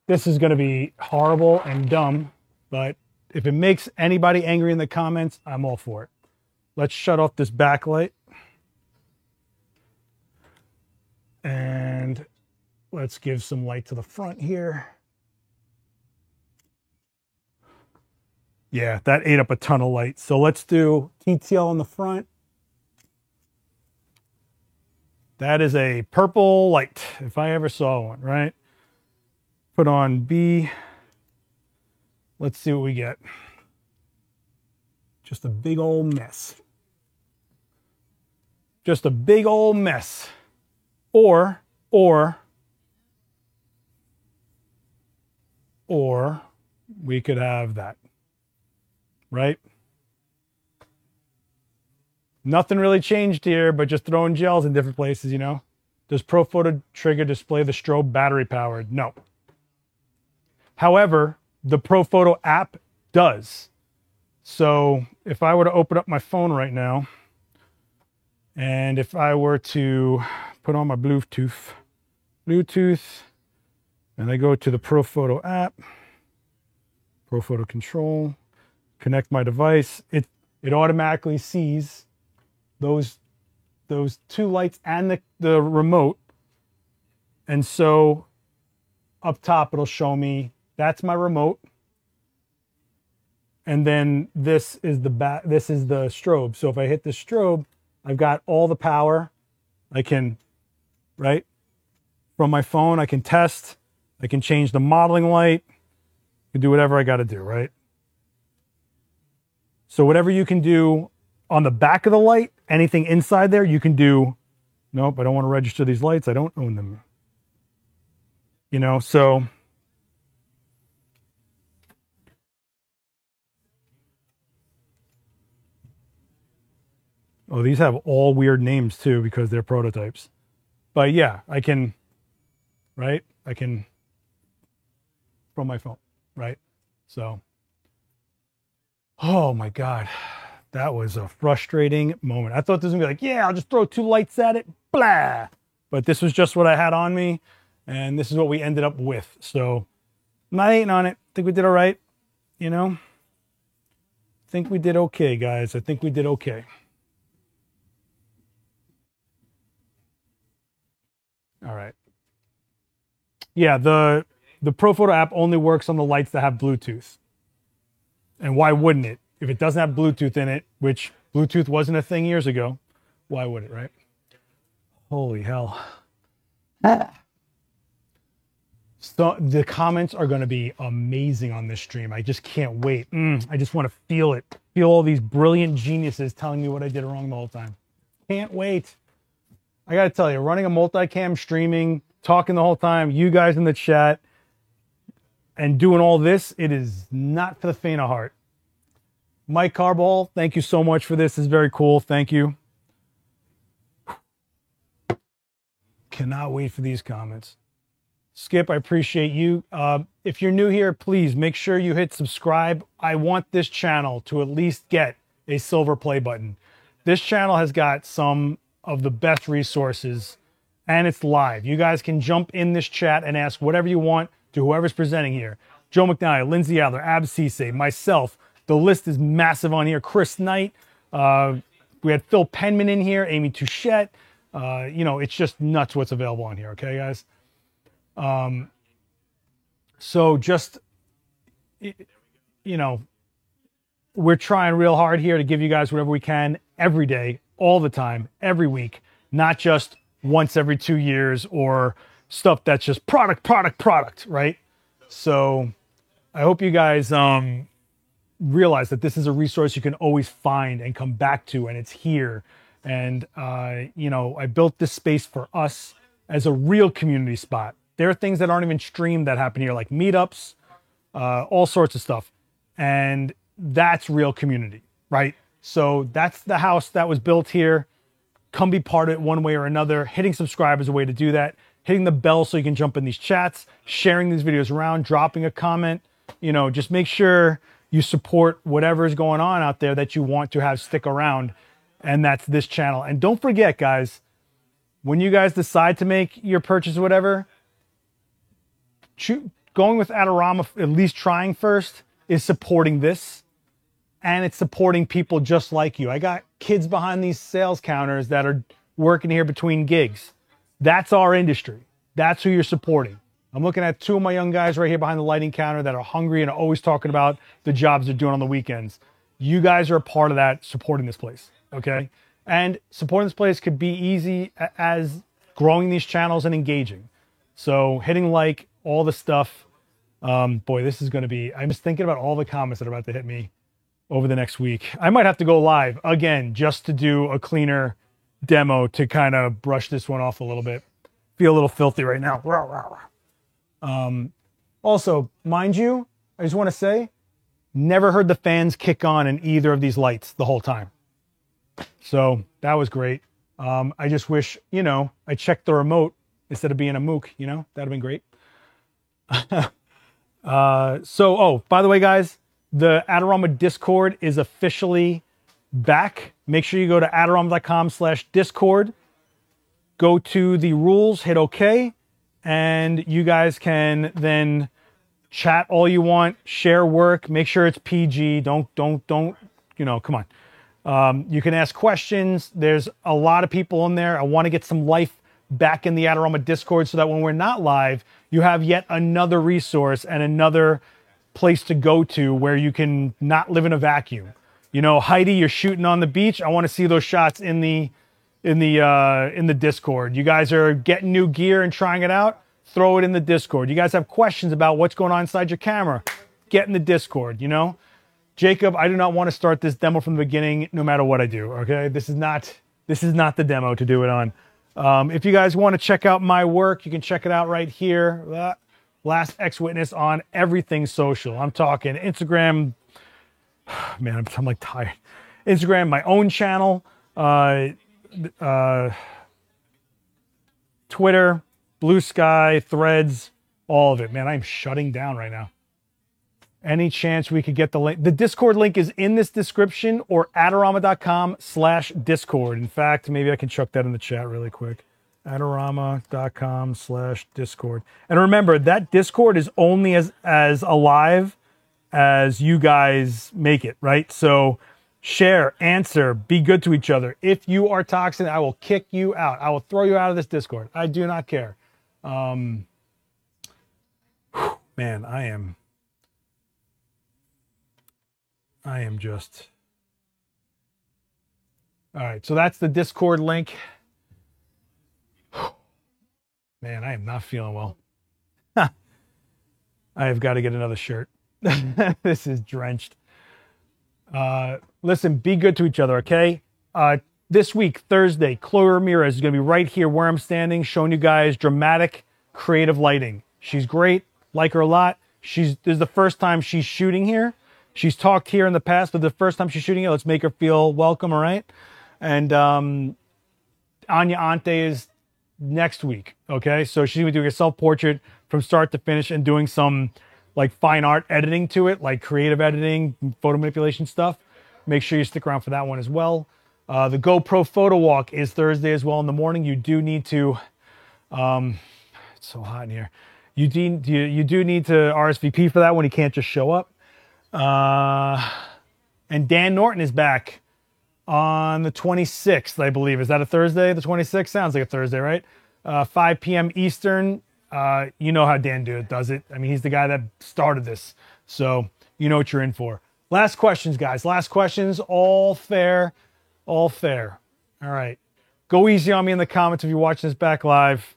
This is gonna be horrible and dumb, but if it makes anybody angry in the comments, I'm all for it. Let's shut off this backlight. And let's give some light to the front here. Yeah, that ate up a ton of light. So let's do TTL on the front. That is a purple light, if I ever saw one, right? Put on B. Let's see what we get. Just a big old mess. Just a big old mess. Or we could have that, right? Nothing really changed here, but just throwing gels in different places, you know? Does Profoto Trigger display the strobe battery powered? No. However, the Profoto app does. So if I were to open up my phone right now, and if I were to put on my Bluetooth, and I go to the Profoto app, Profoto control, connect my device, it automatically sees those two lights and the remote. And so up top, it'll show me that's my remote. And then this is the strobe. So if I hit the strobe, I've got all the power. I can, right? From my phone, I can test. I can change the modeling light. I can do whatever I got to do, right? So whatever you can do on the back of the light, anything inside there, you can do. Nope, I don't want to register these lights. I don't own them. You know, so oh, these have all weird names too because they're prototypes. But yeah, I can, right? I can from my phone, right? So, oh my God, that was a frustrating moment. I thought this was gonna be like, yeah, I'll just throw two lights at it, blah. But this was just what I had on me, and this is what we ended up with. So, I'm not hating on it. I think we did all right, you know? I think we did okay, guys. I think we did okay. All right. Yeah, the Profoto app only works on the lights that have Bluetooth. And why wouldn't it? If it doesn't have Bluetooth in it, which Bluetooth wasn't a thing years ago, why would it, right? Holy hell. So the comments are going to be amazing on this stream. I just can't wait. I just want to feel it. Feel all these brilliant geniuses telling me what I did wrong the whole time. Can't wait. I got to tell you, running a multicam streaming, talking the whole time, you guys in the chat, and doing all this, it is not for the faint of heart. Mike Carball, thank you so much for this. It's very cool. Thank you. Cannot wait for these comments. Skip, I appreciate you. If you're new here, please make sure you hit subscribe. I want this channel to at least get a silver play button. This channel has got some of the best resources, and it's live. You guys can jump in this chat and ask whatever you want to whoever's presenting here. Joe McNally, Lindsay Adler, Ab Cisse, myself. The list is massive on here. Chris Knight. We had Phil Penman in here, Amy Touchette. You know, it's just nuts what's available on here, okay, guys? So just, you know, we're trying real hard here to give you guys whatever we can every day, all the time, every week, not just once every 2 years or stuff that's just product, right? So I hope you guys realize that this is a resource you can always find and come back to, and it's here. And, you know, I built this space for us as a real community spot. There are things that aren't even streamed that happen here, like meetups, all sorts of stuff. And that's real community, right? So that's the house that was built here. Come be part of it one way or another. Hitting subscribe is a way to do that. Hitting the bell so you can jump in these chats, sharing these videos around, dropping a comment. You know, just make sure you support whatever is going on out there that you want to have stick around. And that's this channel. And don't forget, guys, when you guys decide to make your purchase or whatever, going with Adorama, at least trying first, is supporting this. And it's supporting people just like you. I got kids behind these sales counters that are working here between gigs. That's our industry. That's who you're supporting. I'm looking at two of my young guys right here behind the lighting counter that are hungry and are always talking about the jobs they're doing on the weekends. You guys are a part of that, supporting this place, okay? And supporting this place could be easy as growing these channels and engaging. So hitting like, all the stuff. Boy, this is going to be, I'm just thinking about all the comments that are about to hit me over the next week. I might have to go live again just to do a cleaner demo to kind of brush this one off a little bit. Feel a little filthy right now. Also, mind you, I just want to say, never heard the fans kick on in either of these lights the whole time. So that was great. I just wish, you know, I checked the remote instead of being a mook, you know, that'd have been great. Oh, by the way, guys, the Adorama Discord is officially back. Make sure you go to adorama.com/Discord. Go to the rules, hit OK, and you guys can then chat all you want, share work, make sure it's PG. Don't, you know, come on. You can ask questions. There's a lot of people in there. I want to get some life back in the Adorama Discord so that when we're not live, you have yet another resource and another place to go to where you can not live in a vacuum. You know, Heidi, you're shooting on the beach. I want to see those shots in the Discord. You guys are getting new gear and trying it out. Throw it in the Discord. You guys have questions about what's going on inside your camera. Get in the Discord, you know? Jacob, I do not want to start this demo from the beginning no matter what I do, okay? This is not the demo to do it on. If you guys want to check out my work, you can check it out right here. Last X Witness on everything social. I'm talking Instagram. Man, I'm like tired. Instagram, my own channel, Twitter, Blue Sky, Threads, all of it. Man, I'm shutting down right now. Any chance we could get the link? The Discord link is in this description or adorama.com/Discord. In fact, maybe I can chuck that in the chat really quick. Adorama.com/Discord. And remember, that Discord is only as alive as you guys make it, right? So share, answer, be good to each other. If you are toxic, I will kick you out. I will throw you out of this Discord. I do not care. Man, I am just... All right, so that's the Discord link. Man, I am not feeling well. I have got to get another shirt. This is drenched. Listen, be good to each other, okay? This week, Thursday, Chloe Ramirez is going to be right here where I'm standing, showing you guys dramatic, creative lighting. She's great. Like her a lot. This is the first time she's shooting here. She's talked here in the past, but the first time she's shooting it, let's make her feel welcome, all right? And Anya Ante is next week, okay? So she's going to be doing a self-portrait from start to finish and doing some like fine art editing to it, like creative editing, photo manipulation stuff. Make sure you stick around for that one as well. The GoPro photo walk is Thursday as well in the morning. You do need to, it's so hot in here. You do need to RSVP for that one. You can't just show up. And Dan Norton is back on the 26th, I believe. Is that a Thursday? The 26th? Sounds like a Thursday, right? 5 p.m. Eastern. You know how Dan does it. I mean, he's the guy that started this. So you know what you're in for. Last questions, guys. Last questions. All fair. All fair. All right. Go easy on me in the comments if you're watching this back live.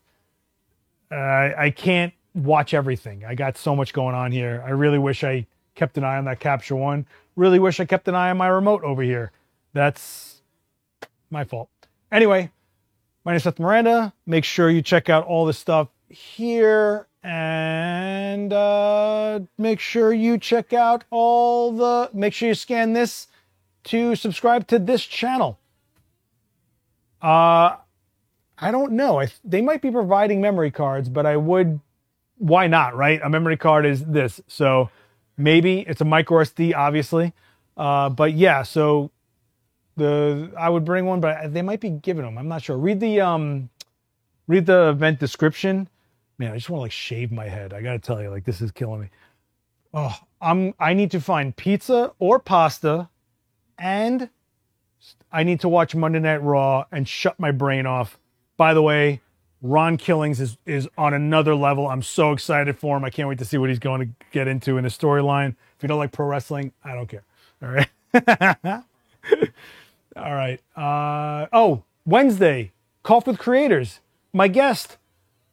I can't watch everything. I got so much going on here. I really wish I kept an eye on that Capture One. Really wish I kept an eye on my remote over here. That's my fault. Anyway, my name is Seth Miranda. Make sure you check out all this stuff here, and make sure you check out make sure you scan this to subscribe to this channel. I don't know. They might be providing memory cards, but why not, right? A memory card is this. So maybe it's a micro SD, obviously. But yeah, so I would bring one, but they might be giving them. I'm not sure. Read the event description. Man, I just want to like shave my head. I got to tell you, like, this is killing me. Oh, I need to find pizza or pasta, and I need to watch Monday Night Raw and shut my brain off. By the way, Ron Killings is on another level. I'm so excited for him. I can't wait to see what he's going to get into in the storyline. If you don't like pro wrestling, I don't care. All right. All right. Oh, Wednesday, Cough with Creators. my guest,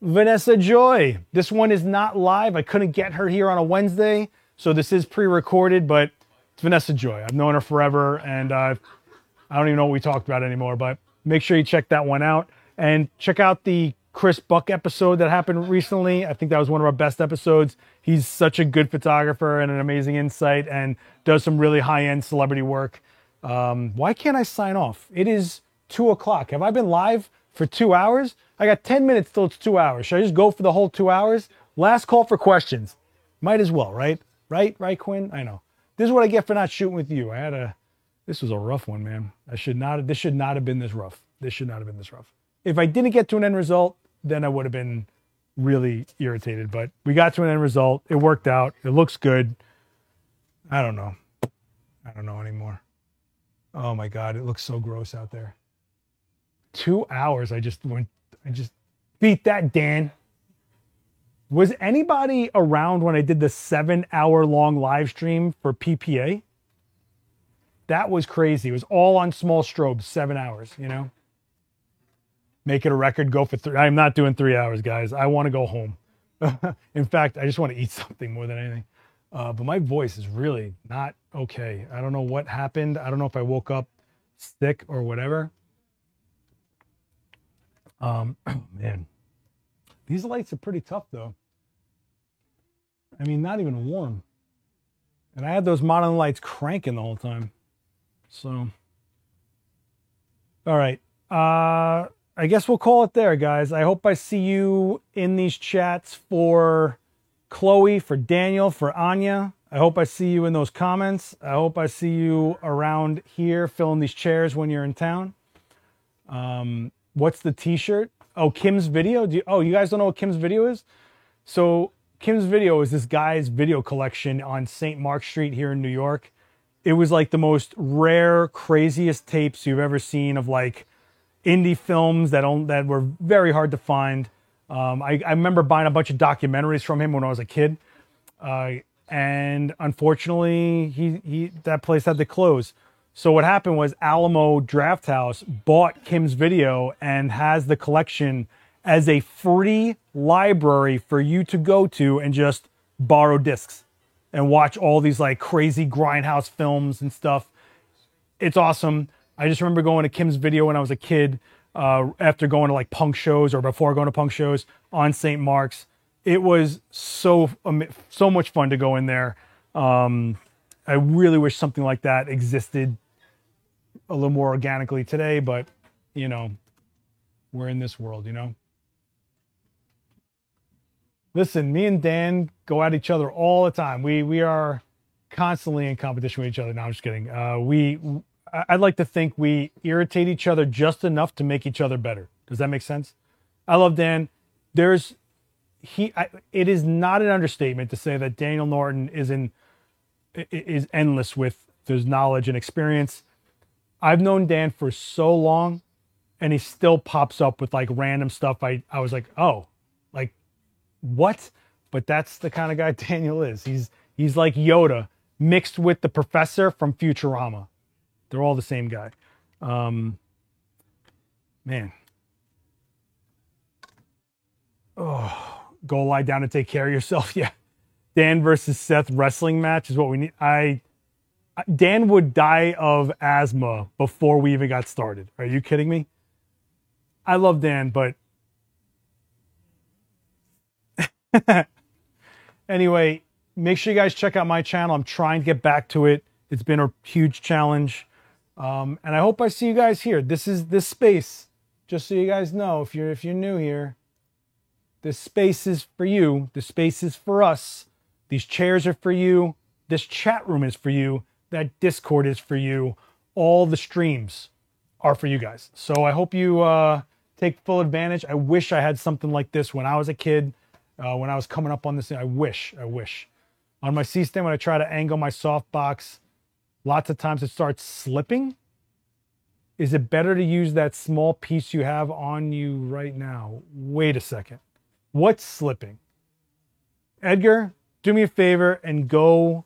Vanessa Joy. This one is not live. I couldn't get her here on a Wednesday, so this is pre-recorded, but it's Vanessa Joy. I've known her forever, and I don't even know what we talked about anymore, but make sure you check that one out. And check out the Chris Buck episode that happened recently. I think that was one of our best episodes. He's such a good photographer and an amazing insight and does some really high-end celebrity work. Why can't I sign off? It is 2 o'clock. Have I been live for 2 hours? I got 10 minutes till it's 2 hours. Should I just go for the whole 2 hours? Last call for questions. Might as well, right? Right, Quinn? I know. This is what I get for not shooting with you. This was a rough one, man. This should not have been this rough. This should not have been this rough. If I didn't get to an end result, then I would have been really irritated. But we got to an end result. It worked out. It looks good. I don't know. I don't know anymore. Oh my God, it looks so gross out there. 2 hours. I just beat that, Dan. Was anybody around when I did the 7-hour-long live stream for PPA? That was crazy. It was all on small strobes, 7 hours, you know? Make it a record, go for 3. I'm not doing 3 hours, guys. I want to go home. In fact, I just want to eat something more than anything. But my voice is really not okay. I don't know what happened. I don't know if I woke up sick or whatever. Man, these lights are pretty tough though. I mean, not even warm. And I had those modern lights cranking the whole time. So, all right. I guess we'll call it there, guys. I hope I see you in these chats for Chloe, for Daniel, for Anya. I hope I see you in those comments. I hope I see you around here filling these chairs when you're in town. What's the t-shirt? Oh, Kim's Video. You guys don't know what Kim's Video is? So Kim's Video is this guy's video collection on St. Mark Street here in New York. It was like the most rare, craziest tapes you've ever seen of like indie films that were very hard to find. I remember buying a bunch of documentaries from him when I was a kid. And unfortunately, that place had to close. So what happened was Alamo Drafthouse bought Kim's Video and has the collection as a free library for you to go to and just borrow discs and watch all these like crazy grindhouse films and stuff. It's awesome. I just remember going to Kim's Video when I was a kid, after going to like punk shows or before going to punk shows on St. Mark's. It was so much fun to go in there. I really wish something like that existed a little more organically today, but you know, we're in this world, you know. Listen, me and Dan go at each other all the time. We are constantly in competition with each other. No, I'm just kidding. I'd like to think we irritate each other just enough to make each other better. Does that make sense? I love Dan. It is not an understatement to say that Daniel Norton is endless with his knowledge and experience. I've known Dan for so long, and he still pops up with like random stuff. I was like, oh, like what? But that's the kind of guy Daniel is. He's like Yoda mixed with the professor from Futurama. They're all the same guy. Man. Oh, go lie down and take care of yourself. Yeah. Dan versus Seth wrestling match is what we need. Dan would die of asthma before we even got started. Are you kidding me? I love Dan, but anyway, make sure you guys check out my channel. I'm trying to get back to it. It's been a huge challenge. And I hope I see you guys here. This space, just so you guys know, if you're new here, this space is for you. This space is for us. These chairs are for you. This chat room is for you. That Discord is for you. All the streams are for you guys. So I hope you take full advantage. I wish I had something like this when I was a kid, when I was coming up on this thing. I wish. On my C-stand, when I try to angle my softbox, lots of times it starts slipping. Is it better to use that small piece you have on you right now? Wait a second. What's slipping? Edgar, do me a favor and go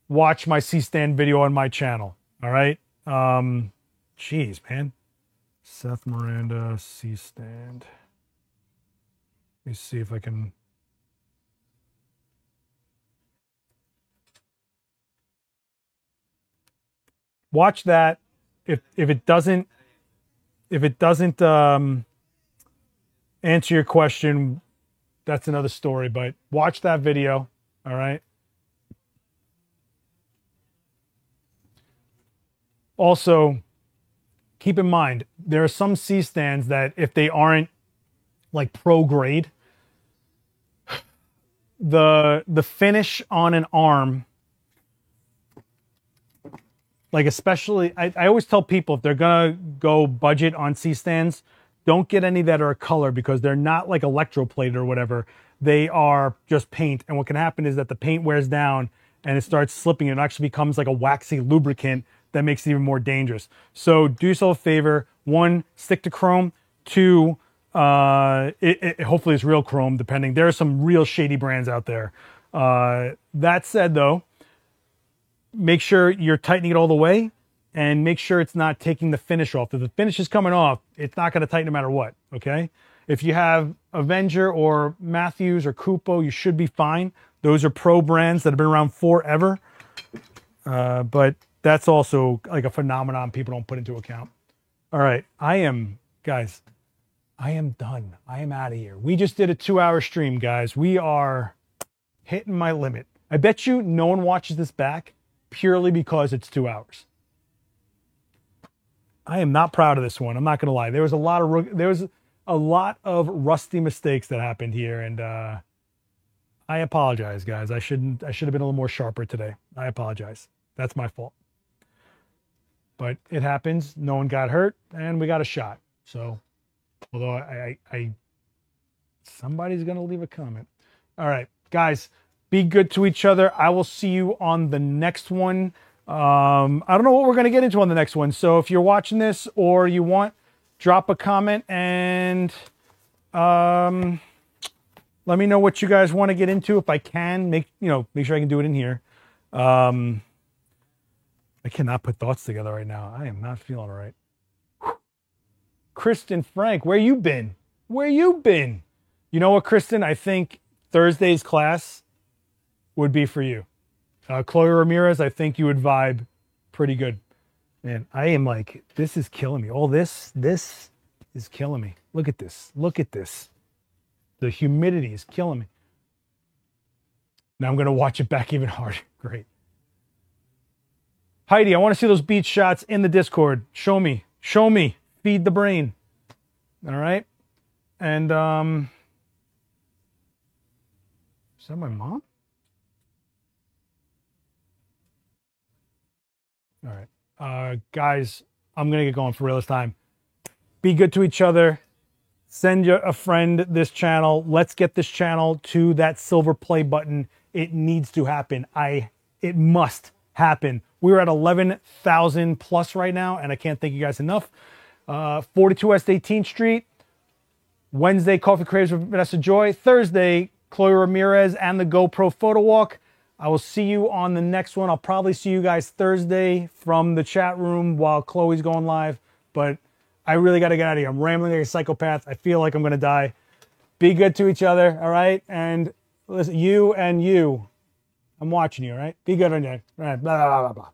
watch my C-stand video on my channel. All right? Jeez, man. Seth Miranda C-stand. Let me see if I can. Watch that. If it doesn't answer your question, that's another story. But watch that video. All right. Also, keep in mind there are some C stands that if they aren't like pro grade, the finish on an arm, like especially, I always tell people if they're gonna go budget on C stands, don't get any that are a color because they're not like electroplated or whatever. They are just paint, and what can happen is that the paint wears down and it starts slipping. It actually becomes like a waxy lubricant that makes it even more dangerous. So do yourself a favor. One, stick to chrome. Two, hopefully it's real chrome, depending. There are some real shady brands out there. That said, though, make sure you're tightening it all the way and make sure it's not taking the finish off. If the finish is coming off, it's not going to tighten no matter what, okay? If you have Avenger or Matthews or Kupo, you should be fine. Those are pro brands that have been around forever. But that's also like a phenomenon people don't put into account. All right, guys, I am done. I am out of here. We just did a 2-hour stream, guys. We are hitting my limit. I bet you no one watches this back purely because it's 2 hours. I am not proud of this one. I'm not going to lie. There was a lot of rusty mistakes that happened here, and I apologize, guys. I should have been a little more sharper today. I apologize. That's my fault. But it happens. No one got hurt, and we got a shot. So, although somebody's going to leave a comment. All right, guys, be good to each other. I will see you on the next one. I don't know what we're going to get into on the next one. So if you're watching this or you want, drop a comment and let me know what you guys want to get into. If I can, make sure I can do it in here. I cannot put thoughts together right now. I am not feeling all right. Kristen Frank, where you been? Where you been? You know what, Kristen? I think Thursday's class would be for you. Chloe Ramirez, I think you would vibe pretty good. Man, I am like, this is killing me. All this is killing me. Look at this. Look at this. The humidity is killing me. Now I'm going to watch it back even harder. Great. Heidi, I want to see those beach shots in the Discord. Show me. Show me. Feed the brain. All right. And, is that my mom? All right. Guys, I'm going to get going for real this time. Be good to each other. Send a friend this channel. Let's get this channel to that silver play button. It needs to happen. It must happen. We're at 11,000 plus right now, and I can't thank you guys enough. 42 West 18th Street. Wednesday, Coffee Craves with Vanessa Joy. Thursday, Chloe Ramirez and the GoPro Photo Walk. I will see you on the next one. I'll probably see you guys Thursday from the chat room while Chloe's going live. But I really got to get out of here. I'm rambling like a psychopath. I feel like I'm going to die. Be good to each other, all right? And listen, you and you. I'm watching you, all right? Be good on you. All right, blah, blah, blah, blah.